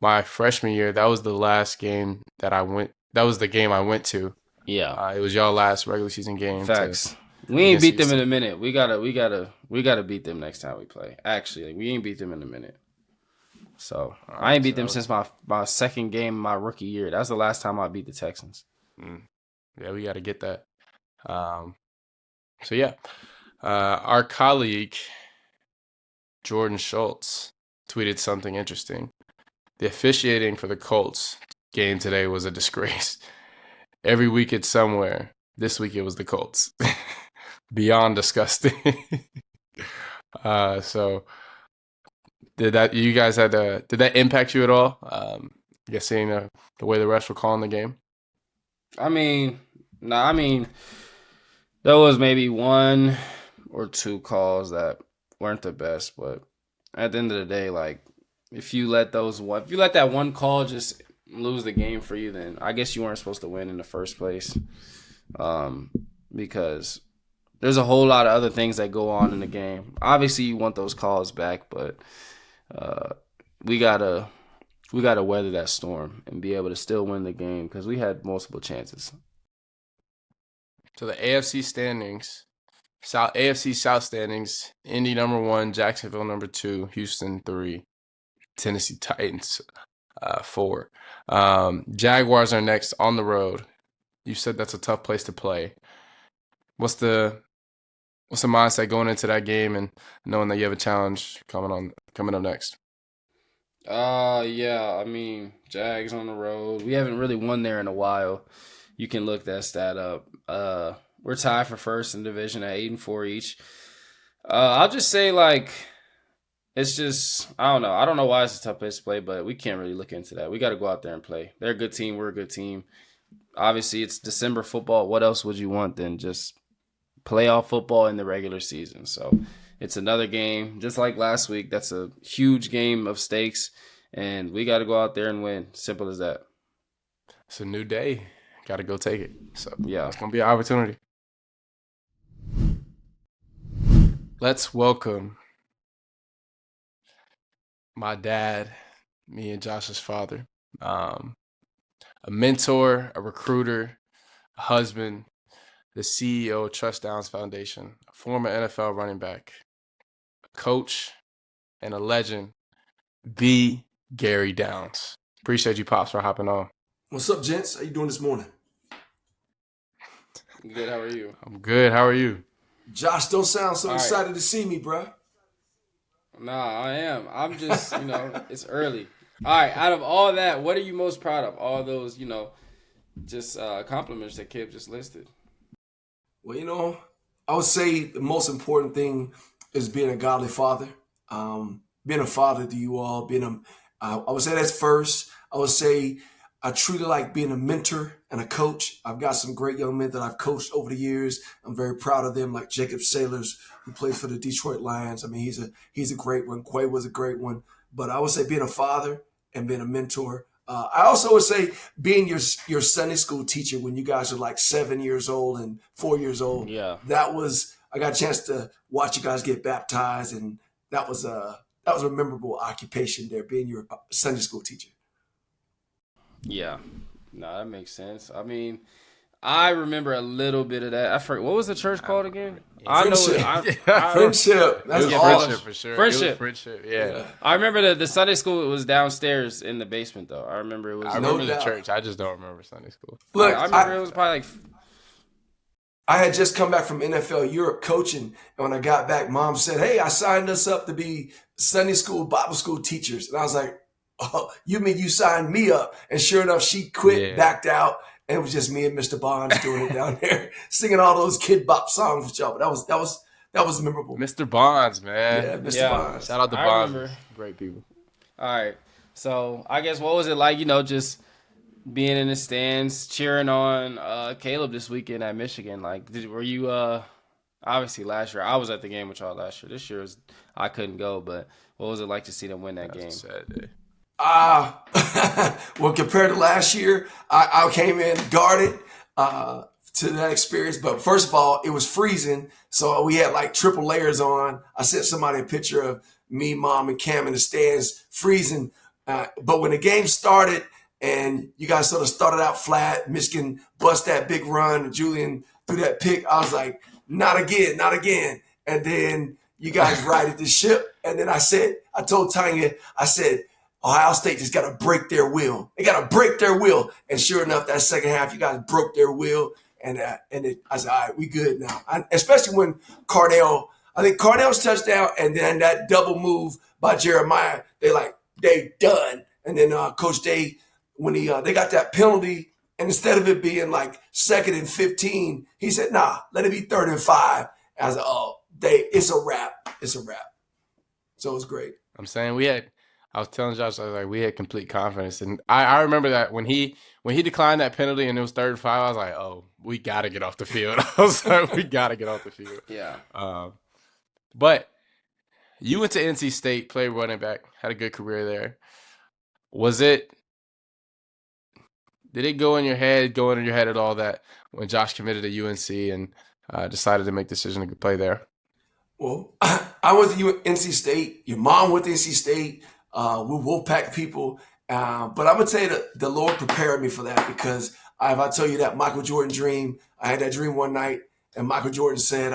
my freshman year, that was the last game that I went. That was the game I went to. Yeah, it was y'all last regular season game. Facts. We ain't beat them in a minute. We gotta beat them next time we play. Actually, we ain't beat them in a minute. So I ain't beat them since my second game my rookie year. That's the last time I beat the Texans. Yeah, we got to get that. So yeah, our colleague Jordan Schultz tweeted something interesting. The officiating for the Colts game today was a disgrace. Every week it's somewhere. This week it was the Colts. Beyond disgusting. So did that impact you at all? Seeing the way the refs were calling the game? I mean, there was maybe one or two calls that weren't the best, but at the end of the day, like if you let that one call just lose the game for you, then I guess you weren't supposed to win in the first place. Because there's a whole lot of other things that go on in the game. Obviously, you want those calls back, but we gotta weather that storm and be able to still win the game because we had multiple chances. So the AFC standings, AFC South standings: Indy number 1, Jacksonville number 2, Houston 3, Tennessee Titans 4. Jaguars are next on the road. You said that's a tough place to play. What's the mindset going into that game and knowing that you have a challenge coming up next? Yeah, I mean, Jags on the road. We haven't really won there in a while. You can look that stat up. We're tied for first in division at 8-4 each. I'll just say, like, it's just, I don't know. I don't know why it's a tough place to play, but we can't really look into that. We got to go out there and play. They're a good team. We're a good team. Obviously, it's December football. What else would you want than just playoff football in the regular season? So it's another game, just like last week. That's a huge game of stakes, and we got to go out there and win. Simple as that. It's a new day. Got to go take it. So yeah, it's going to be an opportunity. Let's welcome my dad, me and Josh's father, a mentor, a recruiter, a husband, the CEO of Trust Downs Foundation, a former NFL running back, a coach, and a legend, B. Gary Downs. Appreciate you, Pops, for hopping on. What's up, gents? How you doing this morning? Good. How are you? I'm good. How are you? Josh, don't sound so All right. excited to see me, bro. Nah, I am. I'm just, it's early. All right, out of all that, what are you most proud of? All those, just compliments that Kip just listed. Well, I would say the most important thing is being a godly father. Being a father to you all, I would say that's first. I would say I truly like being a mentor and a coach. I've got some great young men that I've coached over the years. I'm very proud of them, like Jacob Sailors, who plays for the Detroit Lions. I mean, he's a great one. Quay was a great one. But I would say being a father and being a mentor. I also would say being your Sunday school teacher when you guys are like 7 years old and 4 years old. Yeah. I got a chance to watch you guys get baptized, and that was a memorable occupation there, being your Sunday school teacher. Yeah. No, that makes sense. I mean, I remember a little bit of that. I forget, what was the church called again? Friendship. I Friendship. That's It was all. friendship for sure. Friendship. It was friendship, yeah. I remember the Sunday school was downstairs in the basement, though. I remember it was. I remember the doubt. church. I just don't remember Sunday school. Look, I remember it was probably like. I had just come back from NFL Europe coaching, and when I got back, Mom said, "Hey, I signed us up to be Sunday school, Bible school teachers." And I was like, "Oh, you mean you signed me up?" And sure enough, she quit, backed out, and it was just me and Mr. Bonds doing it down there, singing all those kid bop songs with y'all. But that was memorable. Mr. Bonds, man. Yeah, Mr. Bonds. Shout out to I Bonds. remember. Great people. All right. So I guess what was it like, just being in the stands, cheering on Caleb this weekend at Michigan? Like, were you obviously last year? I was at the game with y'all last year. This year I couldn't go, but what was it like to see them win that game? That's a sad day. Well, compared to last year, I came in guarded to that experience. But first of all, it was freezing, so we had like triple layers on. I sent somebody a picture of me, Mom, and Cam in the stands, freezing. But when the game started and you guys sort of started out flat, Michigan bust that big run, and Julian threw that pick, I was like, not again, not again. And then you guys righted the ship. And then I told Tanya, I said, Ohio State just got to break their will. They got to break their will. And sure enough, that second half, you guys broke their will. And I said, all right, we good now. Especially when Cardell's touchdown and then that double move by Jeremiah, they done. And then Coach Day, when they got that penalty, and instead of it being like 2nd and 15, he said, nah, let it be 3rd and 5. And I was like, it's a wrap. It's a wrap. So it was great. I'm saying I was telling Josh, I was like, we had complete confidence. And I remember that when he declined that penalty and it was 3rd and 5, I was like, oh, we got to get off the field. I was like, we got to get off the field. Yeah. But you went to NC State, played running back, had a good career there. Did it go in your head at all that when Josh committed to UNC and decided to make the decision to play there? Well, I went to NC State. Your mom went to NC State. We're Wolfpack people. But I'm going to tell you that the Lord prepared me for that because If I tell you that Michael Jordan dream, I had that dream one night, and Michael Jordan said,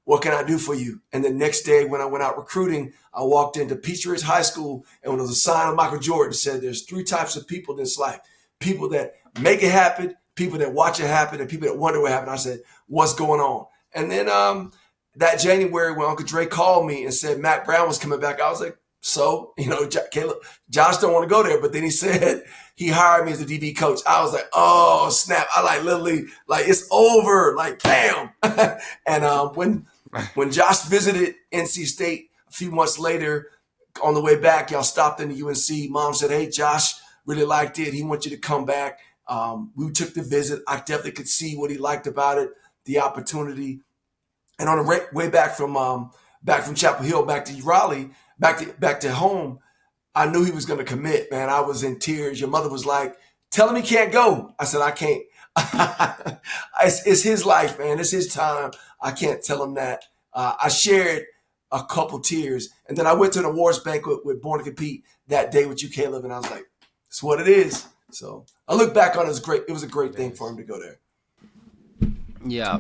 what can I do for you? And the next day when I went out recruiting, I walked into Peachtree Ridge High School, and when there was a sign of Michael Jordan, said there's 3 types of people in this life. People that make it happen, people that watch it happen, and people that wonder what happened. I said, what's going on? And then that January when Uncle Dre called me and said Matt Brown was coming back, I was like, so, Josh don't want to go there. But then he said he hired me as the DB coach. I was like, oh, snap. I literally, it's over. Bam. And when Josh visited NC State a few months later, on the way back, y'all stopped in the UNC. Mom said, hey, Josh really liked it. He wants you to come back. We took the visit. I definitely could see what he liked about it, the opportunity. And on the way back from Chapel Hill, back to Raleigh, back to home, I knew he was going to commit, man. I was in tears. Your mother was like, tell him he can't go. I said, I can't. It's his life, man. It's his time. I can't tell him that. I shared a couple tears. And then I went to an awards banquet with Born to Compete that day with you, Caleb. And I was like, it's what it is. So I look back on it as great. It was a great thing for him to go there. Yeah.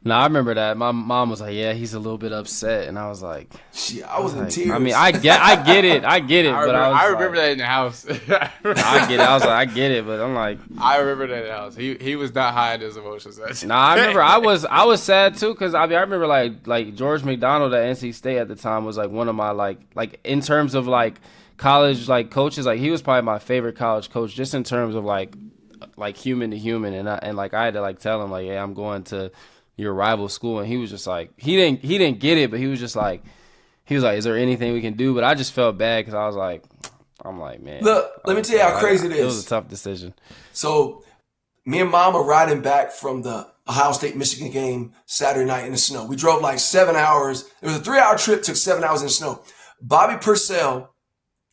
No, I remember that. My mom was like, "Yeah, he's a little bit upset," and I was like, "Shit, I was in tears." I mean, I get it. I remember that in the house. I get it. I was like, I get it, but I'm like, I remember that in the house. He was not hiding his emotions. I remember I was sad too because I remember like George McDonald at NC State at the time was like one of my like in terms of like college coaches, like he was probably my favorite college coach just in terms of like human to human, and I had to tell him hey, I'm going to your rival school, and he was just like he didn't get it, but he was like, is there anything we can do? But I just felt bad because I was like, man, look, let me tell you how crazy it is. It was a tough decision. So me and Mom are riding back from the Ohio State Michigan game Saturday night in the snow. We drove 7 hours. It was a 3-hour trip, took 7 hours in the snow. Bobby Purcell,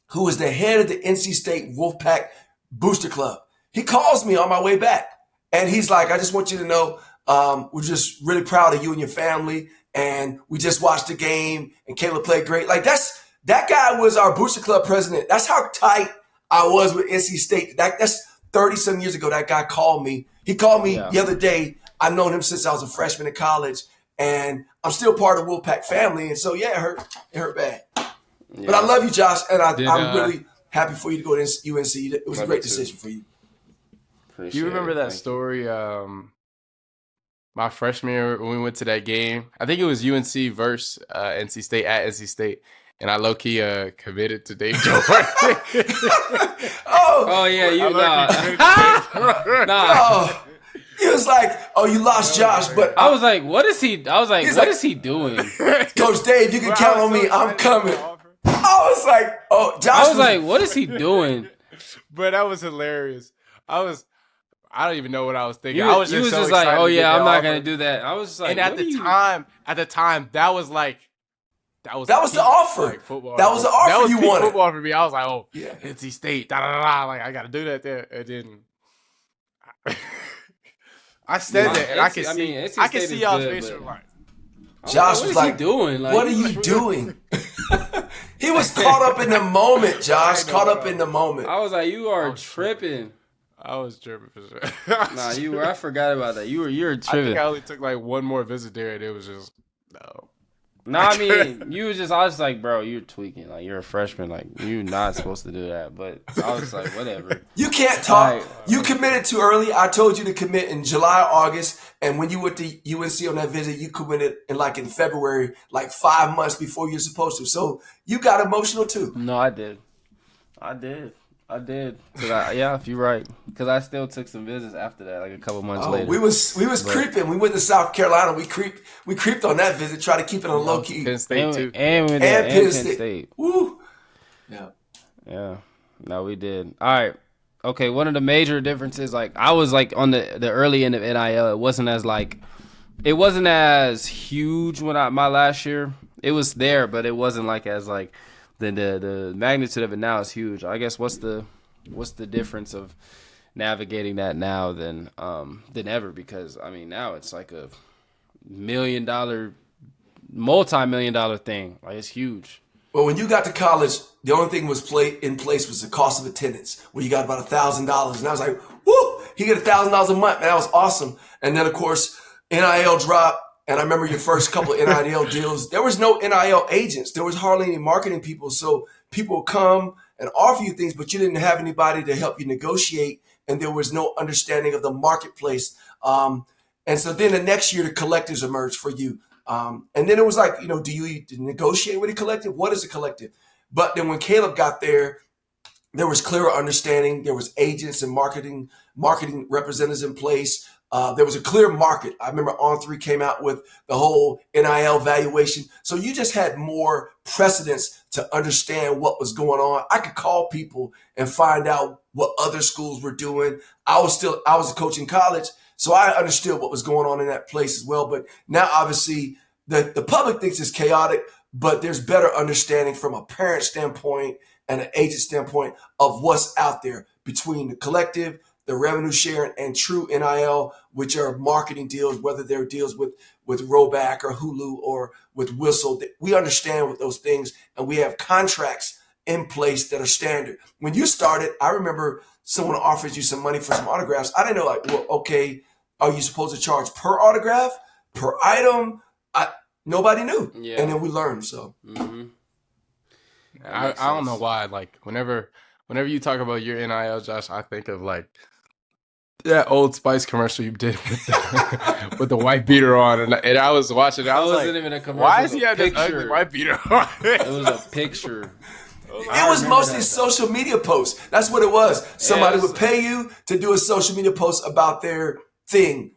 who was the head of the NC State Wolfpack Booster Club, he calls me on my way back, and he's like, I just want you to know, we're just really proud of you and your family, and we just watched the game, and Caleb played great. That guy was our Booster Club president. That's how tight I was with NC State. That's 30-some years ago. That guy called me. He called me the other day. I've known him since I was a freshman in college, and I'm still part of the Wolfpack family. And so, it hurt. It hurt bad. Yeah. But I love you, Josh, and I'm really happy for you to go to UNC. It was a great decision for you. Do you remember that story? My freshman year when we went to that game, I think it was UNC versus NC State at NC State, and I low-key committed to Dave Jordan. Oh yeah, you know. Oh, he was like, "Oh, you lost Josh," but I was like, "What is he?" I was like, "What is he doing?" Coach Dave, you can count on me. I'm coming. I was like, "Oh, Josh." I was like, "What is he doing?" But that was hilarious. I don't even know what I was thinking. I was just like, "Oh yeah, I'm not gonna do that." I was just like, and at the time, that was the offer. Like, football. That was the offer that was you wanted. Football for me. I was like, "Oh, yeah, NC State, da da da." I got to do that there, and then I said that, and I can see y'all's face. Josh was like, doing? What are you doing? He was caught up in the moment, Josh. Caught up in the moment. I was like, you are tripping. I was tripping for sure. Nah, you were. I forgot about that. You were tripping. I think I only took one more visit there, and it was just no. No, I mean, you was just. I was like, bro, you're tweaking. You're a freshman. You're not supposed to do that. But I was like, whatever. You can't talk. You committed too early. I told you to commit in July, August, and when you went to UNC on that visit, you committed in February, 5 months before you're supposed to. So you got emotional too. No, I did. If you're right. Because I still took some visits after that, a couple months later. We was creeping. We went to South Carolina. We creeped on that visit, try to keep it on low key. Penn State too. And Penn State. Woo. Yeah. Yeah. No, we did. All right. Okay, one of the major differences, I was on the early end of NIL. It wasn't as huge when my last year. It was there, but it wasn't as the magnitude of it now is huge. I guess what's the difference of navigating that now than ever? Because now it's a $1 million, multi-million-dollar thing. It's huge. Well, when you got to college, the only thing was in place was the cost of attendance, where you got about $1,000. And I was like, woo, he get $1,000 a month. Man, that was awesome. And then, of course, NIL dropped. And I remember your first couple of NIL deals. There was no NIL agents. There was hardly any marketing people. So people would come and offer you things, but you didn't have anybody to help you negotiate. And there was no understanding of the marketplace. And so then the next year, the collectives emerged for you. And then it was like, do you negotiate with a collective? What is a collective? But then when Caleb got there was clearer understanding. There was agents and marketing representatives in place. There was a clear market. I remember On3 came out with the whole NIL valuation. So you just had more precedence to understand what was going on. I could call people and find out what other schools were doing. I was a coach in college, so I understood what was going on in that place as well. But now, obviously, the public thinks it's chaotic, but there's better understanding from a parent standpoint and an agent standpoint of what's out there between the collective, the revenue sharing, and true NIL, which are marketing deals, whether they're deals with Roback or Hulu or with Whistle. We understand what those things, and we have contracts in place that are standard. When you started, I remember someone offers you some money for some autographs. I didn't know, like, well, okay, are you supposed to charge per autograph, per item? Nobody knew. Yeah. And then we learned, so. Mm-hmm. I don't know why, like, whenever you talk about your NIL, Josh, I think of, like, that Old Spice commercial you did with the white beater on, and I was watching it. I was like, even a commercial. why is he have this ugly white beater on? It was a picture. It was mostly social media posts. That's what it was. Somebody would pay you to do a social media post about their thing,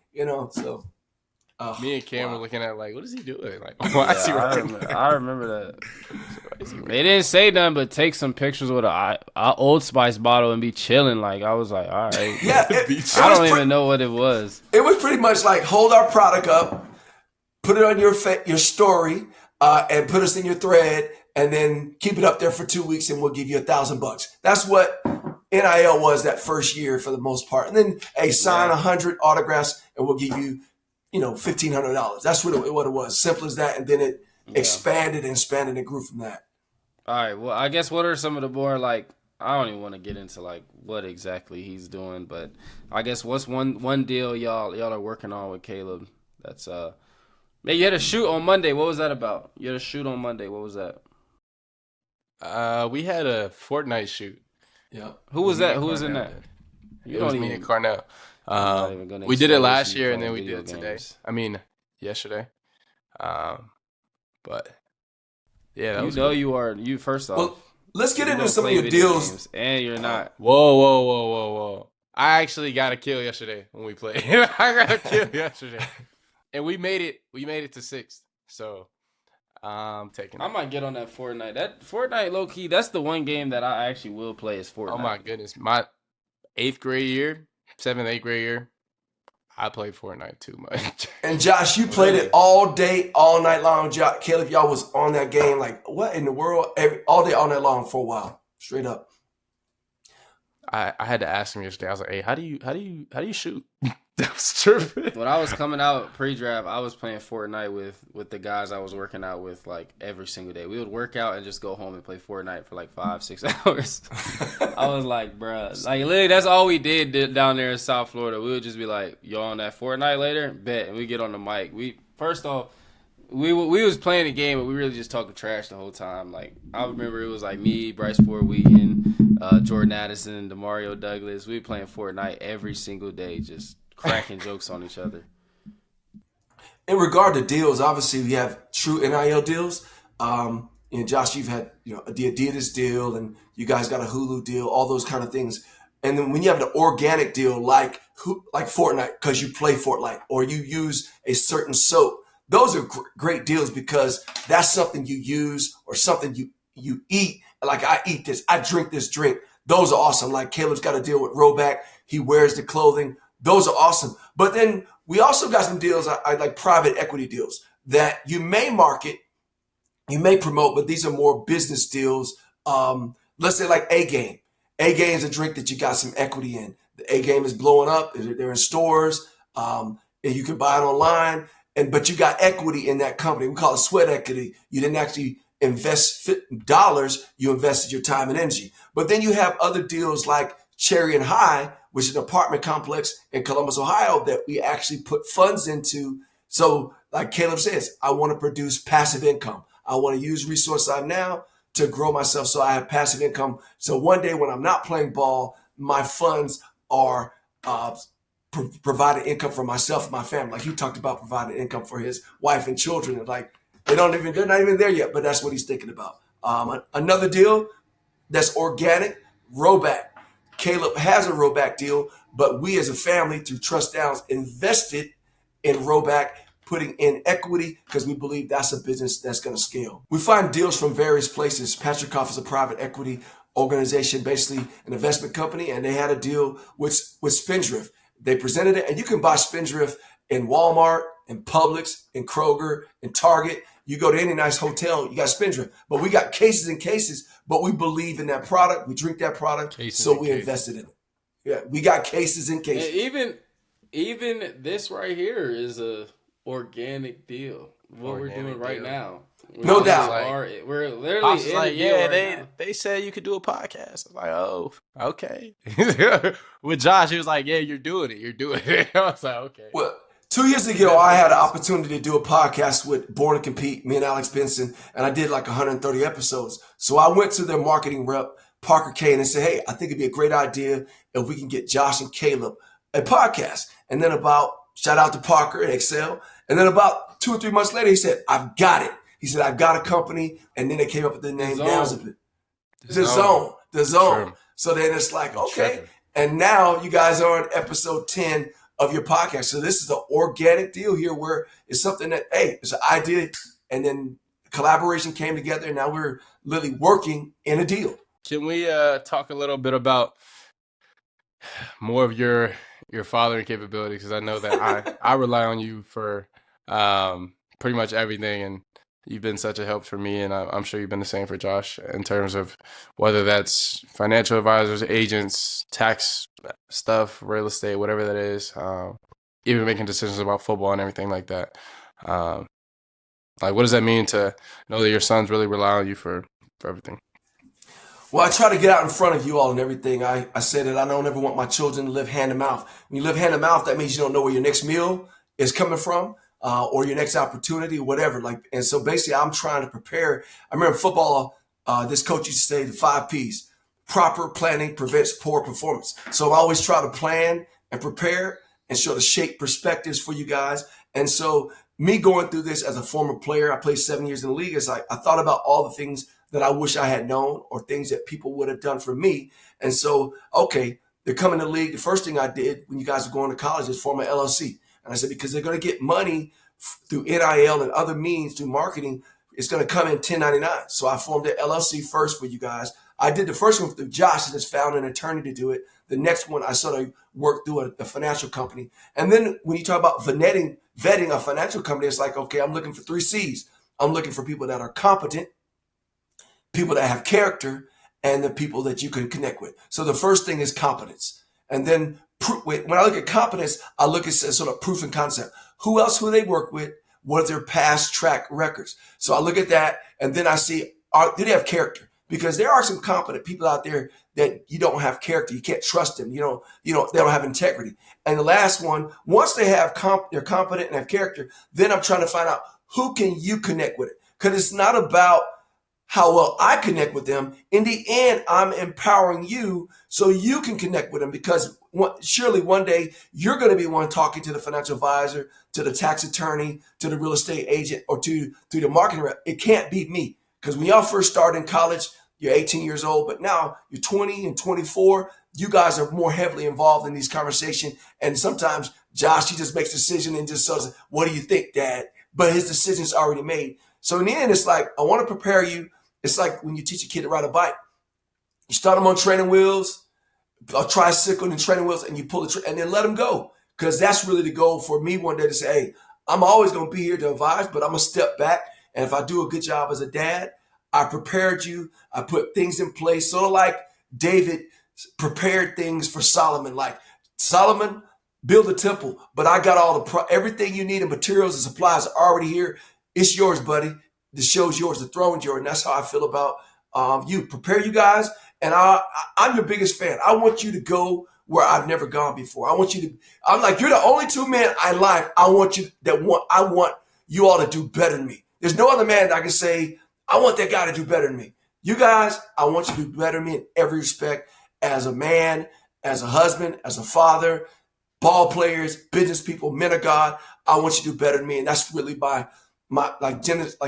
so. Me and Cam were looking at like, what is he doing? Like, why is he I remember that. They didn't say nothing but take some pictures with a Old Spice bottle and be chilling. Like, I was like, all right. Yeah, I don't even know what it was. It was pretty much like, hold our product up, put it on your story, and put us in your thread, and then keep it up there for 2 weeks, and we'll give you $1,000. That's what NIL was that first year for the most part. And then, sign 100 autographs, and we'll give you $1,500. That's what it was. Simple as that. And then it expanded and grew from that. All right. Well, I guess what are some of the more, like, I don't even want to get into like what exactly he's doing, but I guess what's one deal y'all are working on with Caleb? That's man, you had a shoot on Monday. What was that about? You had a shoot on Monday. What was that? We had a Fortnite shoot. Yeah. Who was that? Who was in that? It was me and Cornell. We did it last year, and then we did it today. I mean, yesterday. But yeah, that was good. You first off. Well, let's get into some of your deals. And you're not. Whoa! I actually got a kill yesterday when we played. I got a kill yesterday, and we made it. We made it to 6th. So I'm taking. I might get on that Fortnite. That Fortnite, low key, that's the one game that I actually will play is Fortnite. Oh my goodness, my 8th grade year. 7th, 8th grade year, I played Fortnite too much. And Josh, you played it all day, all night long. Caleb, y'all was on that game like, what in the world? All day, all night long for a while, straight up. I had to ask him yesterday. I was like, "Hey, how do you shoot?" That was tripping. When I was coming out pre-draft, I was playing Fortnite with the guys I was working out with like every single day. We would work out and just go home and play Fortnite for like 5-6 hours. I was like, bruh, like literally that's all we did down there in South Florida. We would just be like, "Y'all on that Fortnite later?" Bet, and we get on the mic. We was playing the game, but we really just talking trash the whole time. Like I remember it was like me, Bryce Ford Wheaton, Jordan Addison, DeMario Douglas. We were playing Fortnite every single day, just cracking jokes on each other. In regard to deals, obviously we have true NIL deals. And Josh, you've had the Adidas deal, and you guys got a Hulu deal, all those kind of things. And then when you have an organic deal like Fortnite, because you play Fortnite, or you use a certain soap, those are great deals because that's something you use or something you eat. Like I eat this, I drink this drink. Those are awesome. Like Caleb's got a deal with Roback. He wears the clothing. Those are awesome. But then we also got some deals, I like private equity deals that you may market, you may promote, but these are more business deals. Let's say like A-Game. A-Game is a drink that you got some equity in. The A-Game is blowing up. They're in stores. And you can buy it online. But you got equity in that company. We call it sweat equity. You didn't actually invest dollars, you invested your time and energy. But then you have other deals like Cherry and High, which is an apartment complex in Columbus, Ohio, that we actually put funds into. So like Caleb says, I want to produce passive income. I want to use resources I have now to grow myself so I have passive income. So one day when I'm not playing ball, my funds are providing income for myself and my family. Like he talked about providing income for his wife and children. And like they're not even there yet, but that's what he's thinking about. Another deal that's organic, Roback. Caleb has a Roback deal, but we as a family through Trust Downs invested in Roback, putting in equity because we believe that's a business that's going to scale. We find deals from various places. Patrick is a private equity organization, basically an investment company, and they had a deal with Spindrift. They presented it, and you can buy Spindrift in Walmart, in Publix, in Kroger, in Target. You go to any nice hotel, you got Spindrift. But we got cases and cases, but we believe in that product. We drink that product, so we invested in it. Yeah, we got cases and cases. And even this right here is a organic deal. What we're doing right now. No doubt. We're literally in like, the deal yeah, right they said you could do a podcast. I'm like, oh, okay. With Josh, he was like, yeah, you're doing it. I was like, okay. Well, 2 years ago, I had an opportunity to do a podcast with Born to Compete, me and Alex Benson, and I did like 130 episodes. So I went to their marketing rep, Parker Kane, and said, hey, I think it'd be a great idea if we can get Josh and Caleb a podcast. And then shout out to Parker at Excel. And then about 2 or 3 months later, he said, I've got it. He said, I've got a company. And then they came up with the name The Zone. Sure. So then it's like, okay. And now you guys are on episode 10 of your podcast. So this is an organic deal here where it's something that, hey, it's an idea. And then collaboration came together. And now we're literally working in a deal. Can we talk a little bit about more of your fathering capability? Because I know that I rely on you for pretty much everything, and you've been such a help for me, and I'm sure you've been the same for Josh in terms of whether that's financial advisors, agents, tax stuff, real estate, whatever that is, even making decisions about football and everything like that. Like, what does that mean to know that your sons really rely on you for everything? Well, I try to get out in front of you all and everything. I say that I don't ever want my children to live hand to mouth. When you live hand to mouth, that means you don't know where your next meal is coming from, or your next opportunity, whatever. And so basically I'm trying to prepare. I remember football, this coach used to say the 5 Ps. Proper planning prevents poor performance. So I always try to plan and prepare and sort of shape perspectives for you guys. And so me going through this as a former player, I played 7 years in the league. It's like I thought about all the things that I wish I had known or things that people would have done for me. And so, okay, they're coming to the league. The first thing I did when you guys were going to college is form an LLC. And I said, because they're going to get money through NIL and other means, through marketing, it's going to come in 1099. So I formed an LLC first for you guys. I did the first one through Josh and just found an attorney to do it. The next one, I sort of worked through a financial company. And then when you talk about vetting a financial company, it's like, okay, I'm looking for 3 C's. I'm looking for people that are competent, people that have character, and the people that you can connect with. So the first thing is competence. And then when I look at competence, I look at sort of proof and concept. Who they work with? What are their past track records? So I look at that, and then I see, do they have character? Because there are some competent people out there that you don't have character. You can't trust them. They don't have integrity. And the last one, once they have they're competent and have character, then I'm trying to find out who can you connect with it. Because it's not about how well I connect with them. In the end, I'm empowering you so you can connect with them, because surely one day you're going to be one talking to the financial advisor, to the tax attorney, to the real estate agent, or to the marketing rep. It can't be me, because when y'all first started in college, you're 18 years old, but now you're 20 and 24. You guys are more heavily involved in these conversations. And sometimes Josh, he just makes a decision and just says, what do you think, Dad? But his decision's already made. So in the end, it's like, I want to prepare you. It's like when you teach a kid to ride a bike. You start them on training wheels, a tricycle and training wheels, and you pull and then let them go. Because that's really the goal for me one day, to say, hey, I'm always going to be here to advise, but I'm going to step back. And if I do a good job as a dad, I prepared you. I put things in place, sort of like David prepared things for Solomon. Like, Solomon, build a temple, but I got all everything you need and materials and supplies are already here. It's yours, buddy. the show's yours, the throne's yours. And that's how I feel about you. Prepare you guys. And I'm your biggest fan. I want you to go where I've never gone before. I'm like, you're the only two men I like. I want you all to do better than me. There's no other man that I can say, I want that guy to do better than me. You guys, I want you to do better than me in every respect, as a man, as a husband, as a father, ball players, business people, men of God. I want you to do better than me. And that's really like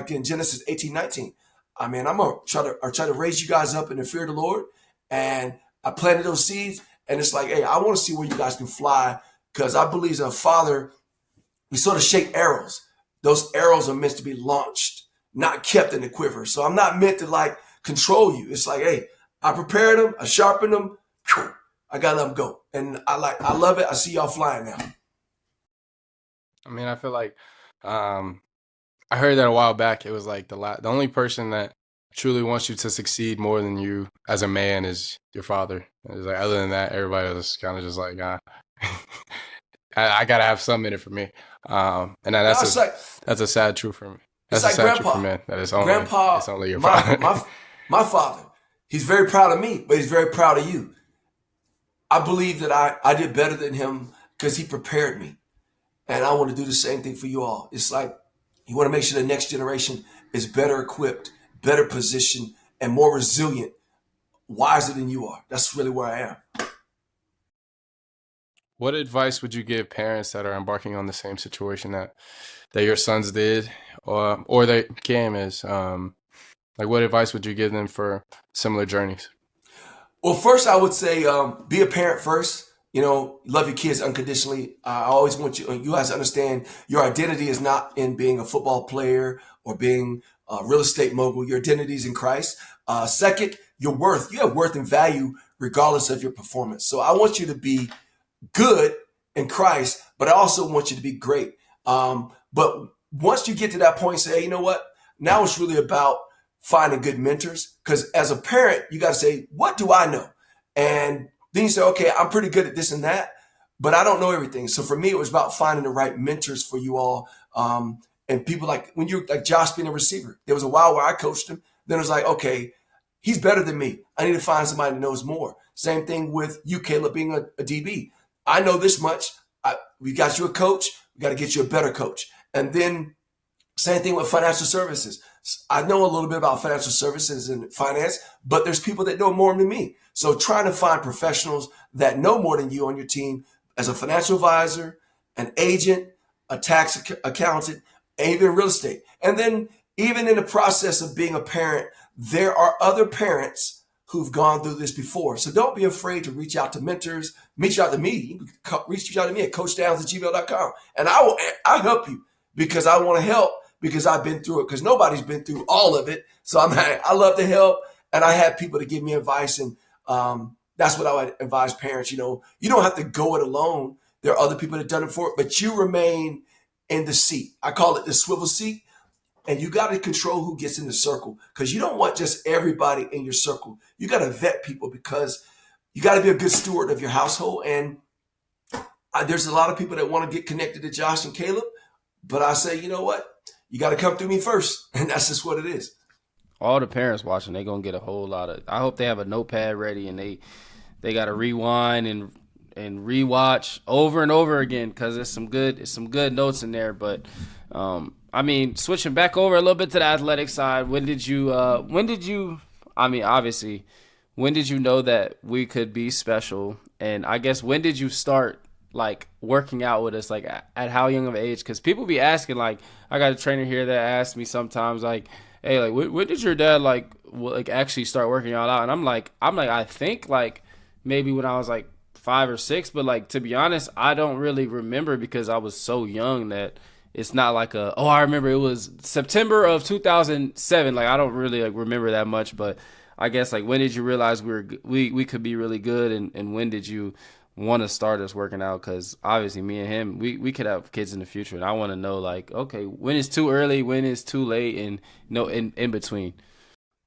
in Genesis 18:19. I mean, I'm going to try to raise you guys up in the fear of the Lord. And I planted those seeds. And it's like, hey, I want to see where you guys can fly, because I believe as a father, we sort of shape arrows. Those arrows are meant to be launched, not kept in the quiver. So I'm not meant to like control you. It's like, hey, I prepared them, I sharpened them, I got to let them go. And I love it. I see y'all flying now. I mean, I feel like I heard that a while back. It was like the only person that truly wants you to succeed more than you as a man is your father. It's like, other than that, everybody else is kind of just like, I gotta have some in it for me. And that's a sad truth for me. That's it's a like sad grandpa. truth for men. That it's only your my, father. my father, he's very proud of me, but he's very proud of you. I believe that I did better than him because he prepared me. And I want to do the same thing for you all. It's like, you want to make sure the next generation is better equipped, better positioned, and more resilient, wiser than you are. That's really where I am. What advice would you give parents that are embarking on the same situation that your sons did, or that Cam is? Like, what advice would you give them for similar journeys? Well, first I would say be a parent first. Love your kids unconditionally. I always want you guys to understand your identity is not in being a football player or being a real estate mogul. Your identity is in Christ. Second, your worth. You have worth and value regardless of your performance. So I want you to be good in Christ, but I also want you to be great. But once you get to that point, say, hey, you know what? Now it's really about finding good mentors. Because as a parent, you got to say, what do I know? And then you say, okay, I'm pretty good at this and that, but I don't know everything. So for me, it was about finding the right mentors for you all. And people like, when you're like Josh being a receiver, there was a while where I coached him. Then it was like, okay, he's better than me. I need to find somebody that knows more. Same thing with you, Caleb, being a DB. I know this much. We got you a coach. We got to get you a better coach. And then same thing with financial services. I know a little bit about financial services and finance, but there's people that know more than me. So trying to find professionals that know more than you on your team as a financial advisor, an agent, a tax accountant, and even real estate. And then even in the process of being a parent, there are other parents who've gone through this before. So don't be afraid to reach out to mentors, reach out to me. You can reach out to me at coachdowns@gmail.com. And I'll help you because I want to help, because I've been through it, because nobody's been through all of it. So I love to help, and I have people to give me advice, and that's what I would advise parents. You don't have to go it alone. There are other people that have done it for it, but you remain in the seat. I call it the swivel seat, and you got to control who gets in the circle, because you don't want just everybody in your circle. You got to vet people, because you got to be a good steward of your household. And there's a lot of people that want to get connected to Josh and Caleb, but I say, you know what? You got to come through me first, and that's just what it is. All the parents watching, they're going to get a whole lot of – I hope they have a notepad ready, and they got to rewind and rewatch over and over again, because there's some good notes in there. But, I mean, switching back over a little bit to the athletic side, when did you obviously, when did you know that we could be special? And I guess when did you start – like working out with us, like at how young of an age? Because people be asking, like, I got a trainer here that asks me sometimes, like, hey, like, when did your dad like actually start working out? And I'm like, I think like maybe when I was like 5 or 6, but like, to be honest, I don't really remember, because I was so young that it's not like I remember it was September of 2007. Like, I don't really like remember that much, but I guess like, when did you realize we could be really good, and when did you want to start us working out? Because obviously me and him, we could have kids in the future, and I want to know, like, okay, when is too early, when is too late, and in between.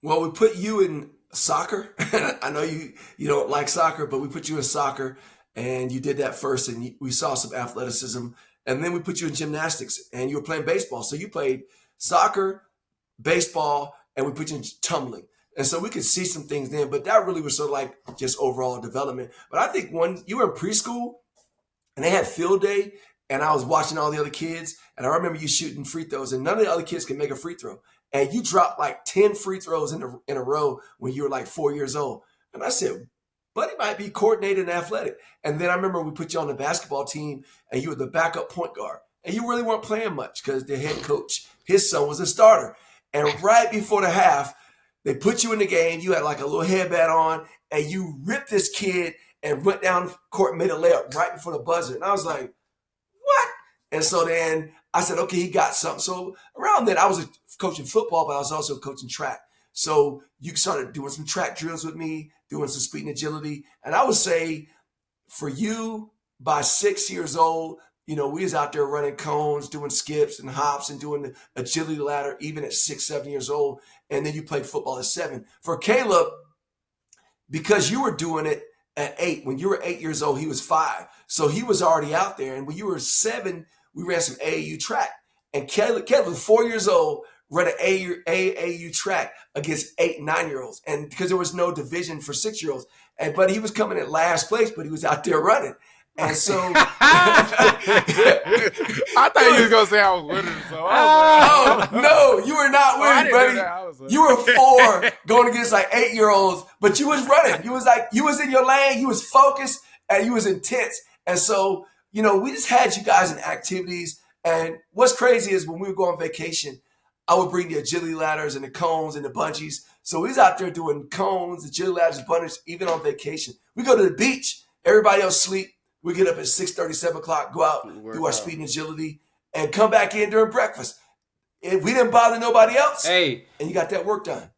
Well, we put you in soccer. I know you don't like soccer, but we put you in soccer, and you did that first, and we saw some athleticism. And then we put you in gymnastics, and you were playing baseball. So you played soccer, baseball, and we put you in tumbling. And so we could see some things then, but that really was sort of like just overall development. But I think when you were in preschool and they had field day and I was watching all the other kids and I remember you shooting free throws and none of the other kids could make a free throw. And you dropped like 10 free throws in a row when you were like 4 years old. And I said, Buddy might be coordinated and athletic. And then I remember we put you on the basketball team and you were the backup point guard. And you really weren't playing much because the head coach, his son was a starter. And right before the half, they put you in the game. You had like a little headband on and you ripped this kid and went down court and made a layup right before the buzzer. And I was like, what? And so then I said, okay, he got something. So around then I was coaching football, but I was also coaching track. So you started doing some track drills with me, doing some speed and agility. And I would say for you, by 6 years old, we was out there running cones, doing skips and hops and doing the agility ladder, even at 6, 7 years old. And then you played football at 7. For Caleb, because you were doing it at 8, when you were 8 years old, he was 5. So he was already out there. And when you were 7, we ran some AAU track. And Caleb was 4 years old, run an AAU track against 8 and 9-year-olds. And because there was no division for 6-year-olds. But he was coming at last place, but he was out there running. And so I thought you was gonna say I was winning. So no, you were not winning, buddy. You were 4 going against like 8-year-olds, but you was running. You was in your lane. You was focused and you was intense. And so we just had you guys in activities. And what's crazy is when we would go on vacation, I would bring the agility ladders and the cones and the bungees. So we was out there doing cones, agility ladders, bungees, even on vacation. We go to the beach. Everybody else sleep. We get up at 6:30, 7 o'clock, go out, do our speed and agility, and come back in during breakfast. And we didn't bother nobody else. Hey. And you got that work done.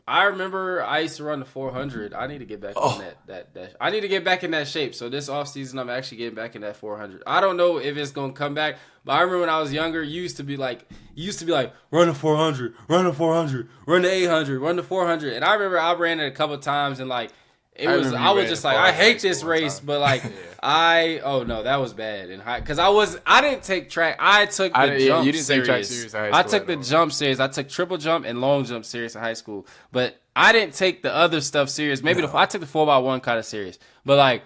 I remember I used to run the 400. I need to get back in that. I need to get back in that shape. So this offseason, I'm actually getting back in that 400. I don't know if it's going to come back, but I remember when I was younger, you used to be like, run the 400, run the 400, run the 800, run the 400. And I remember I ran it a couple of times and like, I was just like, I hate this race, but like, that was bad. And because I didn't take track. I took the jump. You didn't take track serious in high school. I took the jump serious. I took triple jump and long jump serious in high school, but I didn't take the other stuff serious. Maybe I took the 4x1 kind of serious, but like,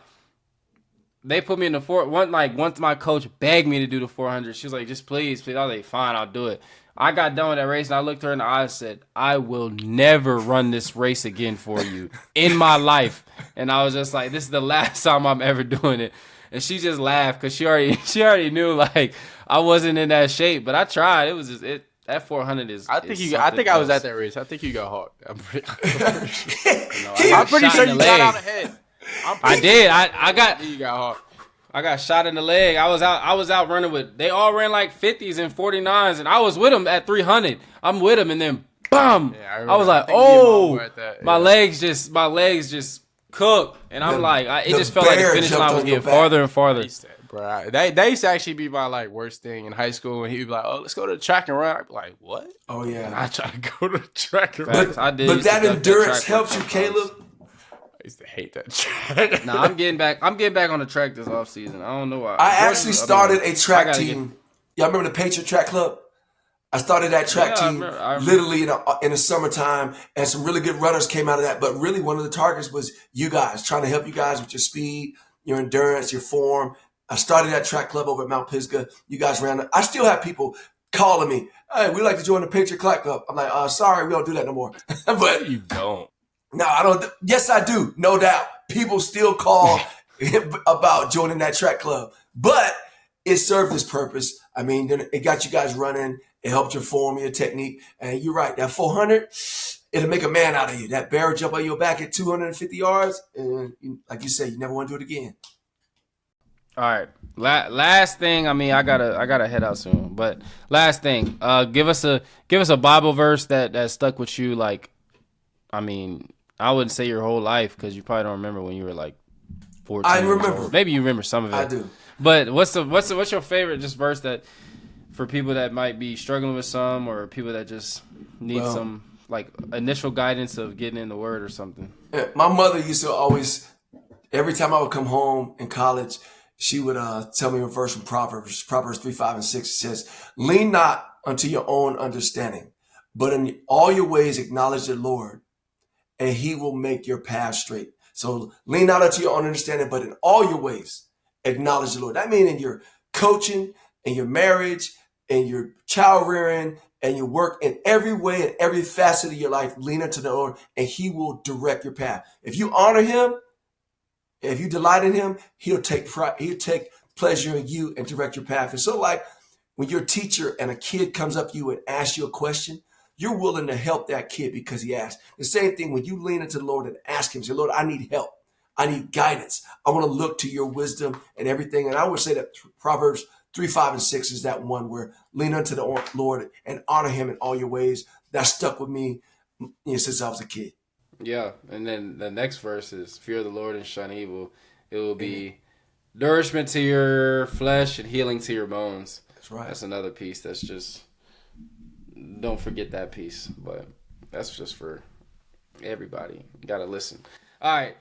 they put me in the 4-1. Like once my coach begged me to do the 400, she was like, just please. I was like, fine, I'll do it. I got done with that race, and I looked her in the eye and said, I will never run this race again for you in my life. And I was just like, this is the last time I'm ever doing it. And she just laughed because she already knew, like, I wasn't in that shape. But I tried. It was just that 400 is I think I was at that race. I think you got hawked. I'm pretty sure you got out ahead. I did. I got you got hawked. I got shot in the leg. I was out running with. They all ran like 50s and 49s, and I was with them at 300. I'm with them, and then bam! Yeah, I was like, oh, my legs just cooked, and I'm like, it just felt like the finish line was getting farther and farther. Bro, they used to actually be my like worst thing in high school, and he'd be like, "Oh, let's go to the track and run." I'd be like, "What?" Oh yeah, and I try to go to the track and run. I did, but that endurance helps you, Caleb. I used to hate that track. Nah, I'm getting back on the track this offseason. I don't know why. I actually started a track team. Y'all remember the Patriot Track Club? I started that track team literally in the summertime, and some really good runners came out of that. But really, one of the targets was you guys, trying to help you guys with your speed, your endurance, your form. I started that track club over at Mount Pisgah. You guys ran it. I still have people calling me, "Hey, we'd like to join the Patriot Track Club." I'm like, sorry, we don't do that no more. But you don't. No, I don't. Yes, I do. No doubt. People still call about joining that track club, but it served its purpose. I mean, it got you guys running. It helped your form, your technique. And you're right. That 400, it'll make a man out of you. That barrel jump on your back at 250 yards. And like you said, you never want to do it again. All right. Last thing. I mean, I gotta head out soon. But last thing. Give us a Bible verse that stuck with you. Like, I mean, I wouldn't say your whole life because you probably don't remember when you were like 14. I remember. Maybe you remember some of it. I do. But what's your favorite just verse that for people that might be struggling with some or people that just need some like initial guidance of getting in the Word or something? My mother used to always, every time I would come home in college, she would tell me a verse from Proverbs 3, 5, and 6. It says, "Lean not unto your own understanding, but in all your ways acknowledge the Lord, and he will make your path straight. So lean not unto your own understanding, but in all your ways acknowledge the Lord. That means in your coaching, in your marriage, in your child rearing, and your work, in every way, in every facet of your life, lean unto the Lord, and he will direct your path. If you honor him, if you delight in him, he'll take pleasure in you and direct your path. And so like when you're a teacher and a kid comes up to you and asks you a question, you're willing to help that kid because he asked. The same thing when you lean into the Lord and ask him, say, Lord, I need help. I need guidance. I want to look to your wisdom and everything. And I would say that Proverbs 3, 5, and 6 is that one where lean unto the Lord and honor him in all your ways. That stuck with me since I was a kid. Yeah, and then the next verse is fear the Lord and shun evil. It will be nourishment to your flesh and healing to your bones. That's right. That's another piece that's just, don't forget that piece. But that's just for everybody. You got to listen. All right.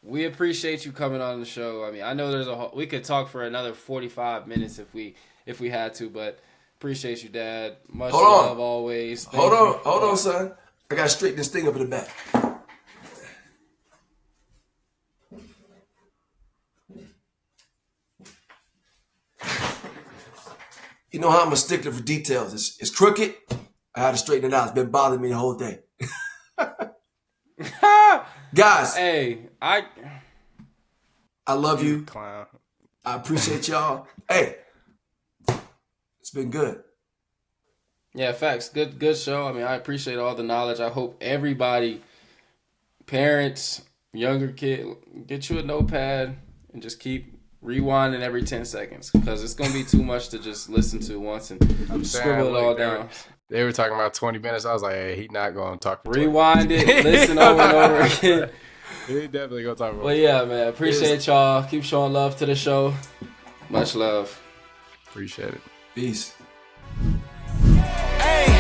We appreciate you coming on the show. I mean, I know we could talk for another 45 minutes if we had to, but appreciate you, Dad. Much love always. Hold on, son. I got to straighten this thing up in the back. You know how I'm a stickler for details. It's crooked. I had to straighten it out. It's been bothering me the whole day. Guys. Hey, I love you. Clown. I appreciate y'all. Hey, it's been good. Yeah, facts. Good show. I mean, I appreciate all the knowledge. I hope everybody, parents, younger kid, get you a notepad and just keep rewinding every 10 seconds because it's going to be too much to just listen to once and scribble it all down. They were talking about 20 minutes. I was like, hey, he's not going to talk for 20 Rewind it, listen over and over again. He definitely going to talk about But yeah, man, appreciate y'all. Keep showing love to the show. Much love. Appreciate it. Peace. Hey.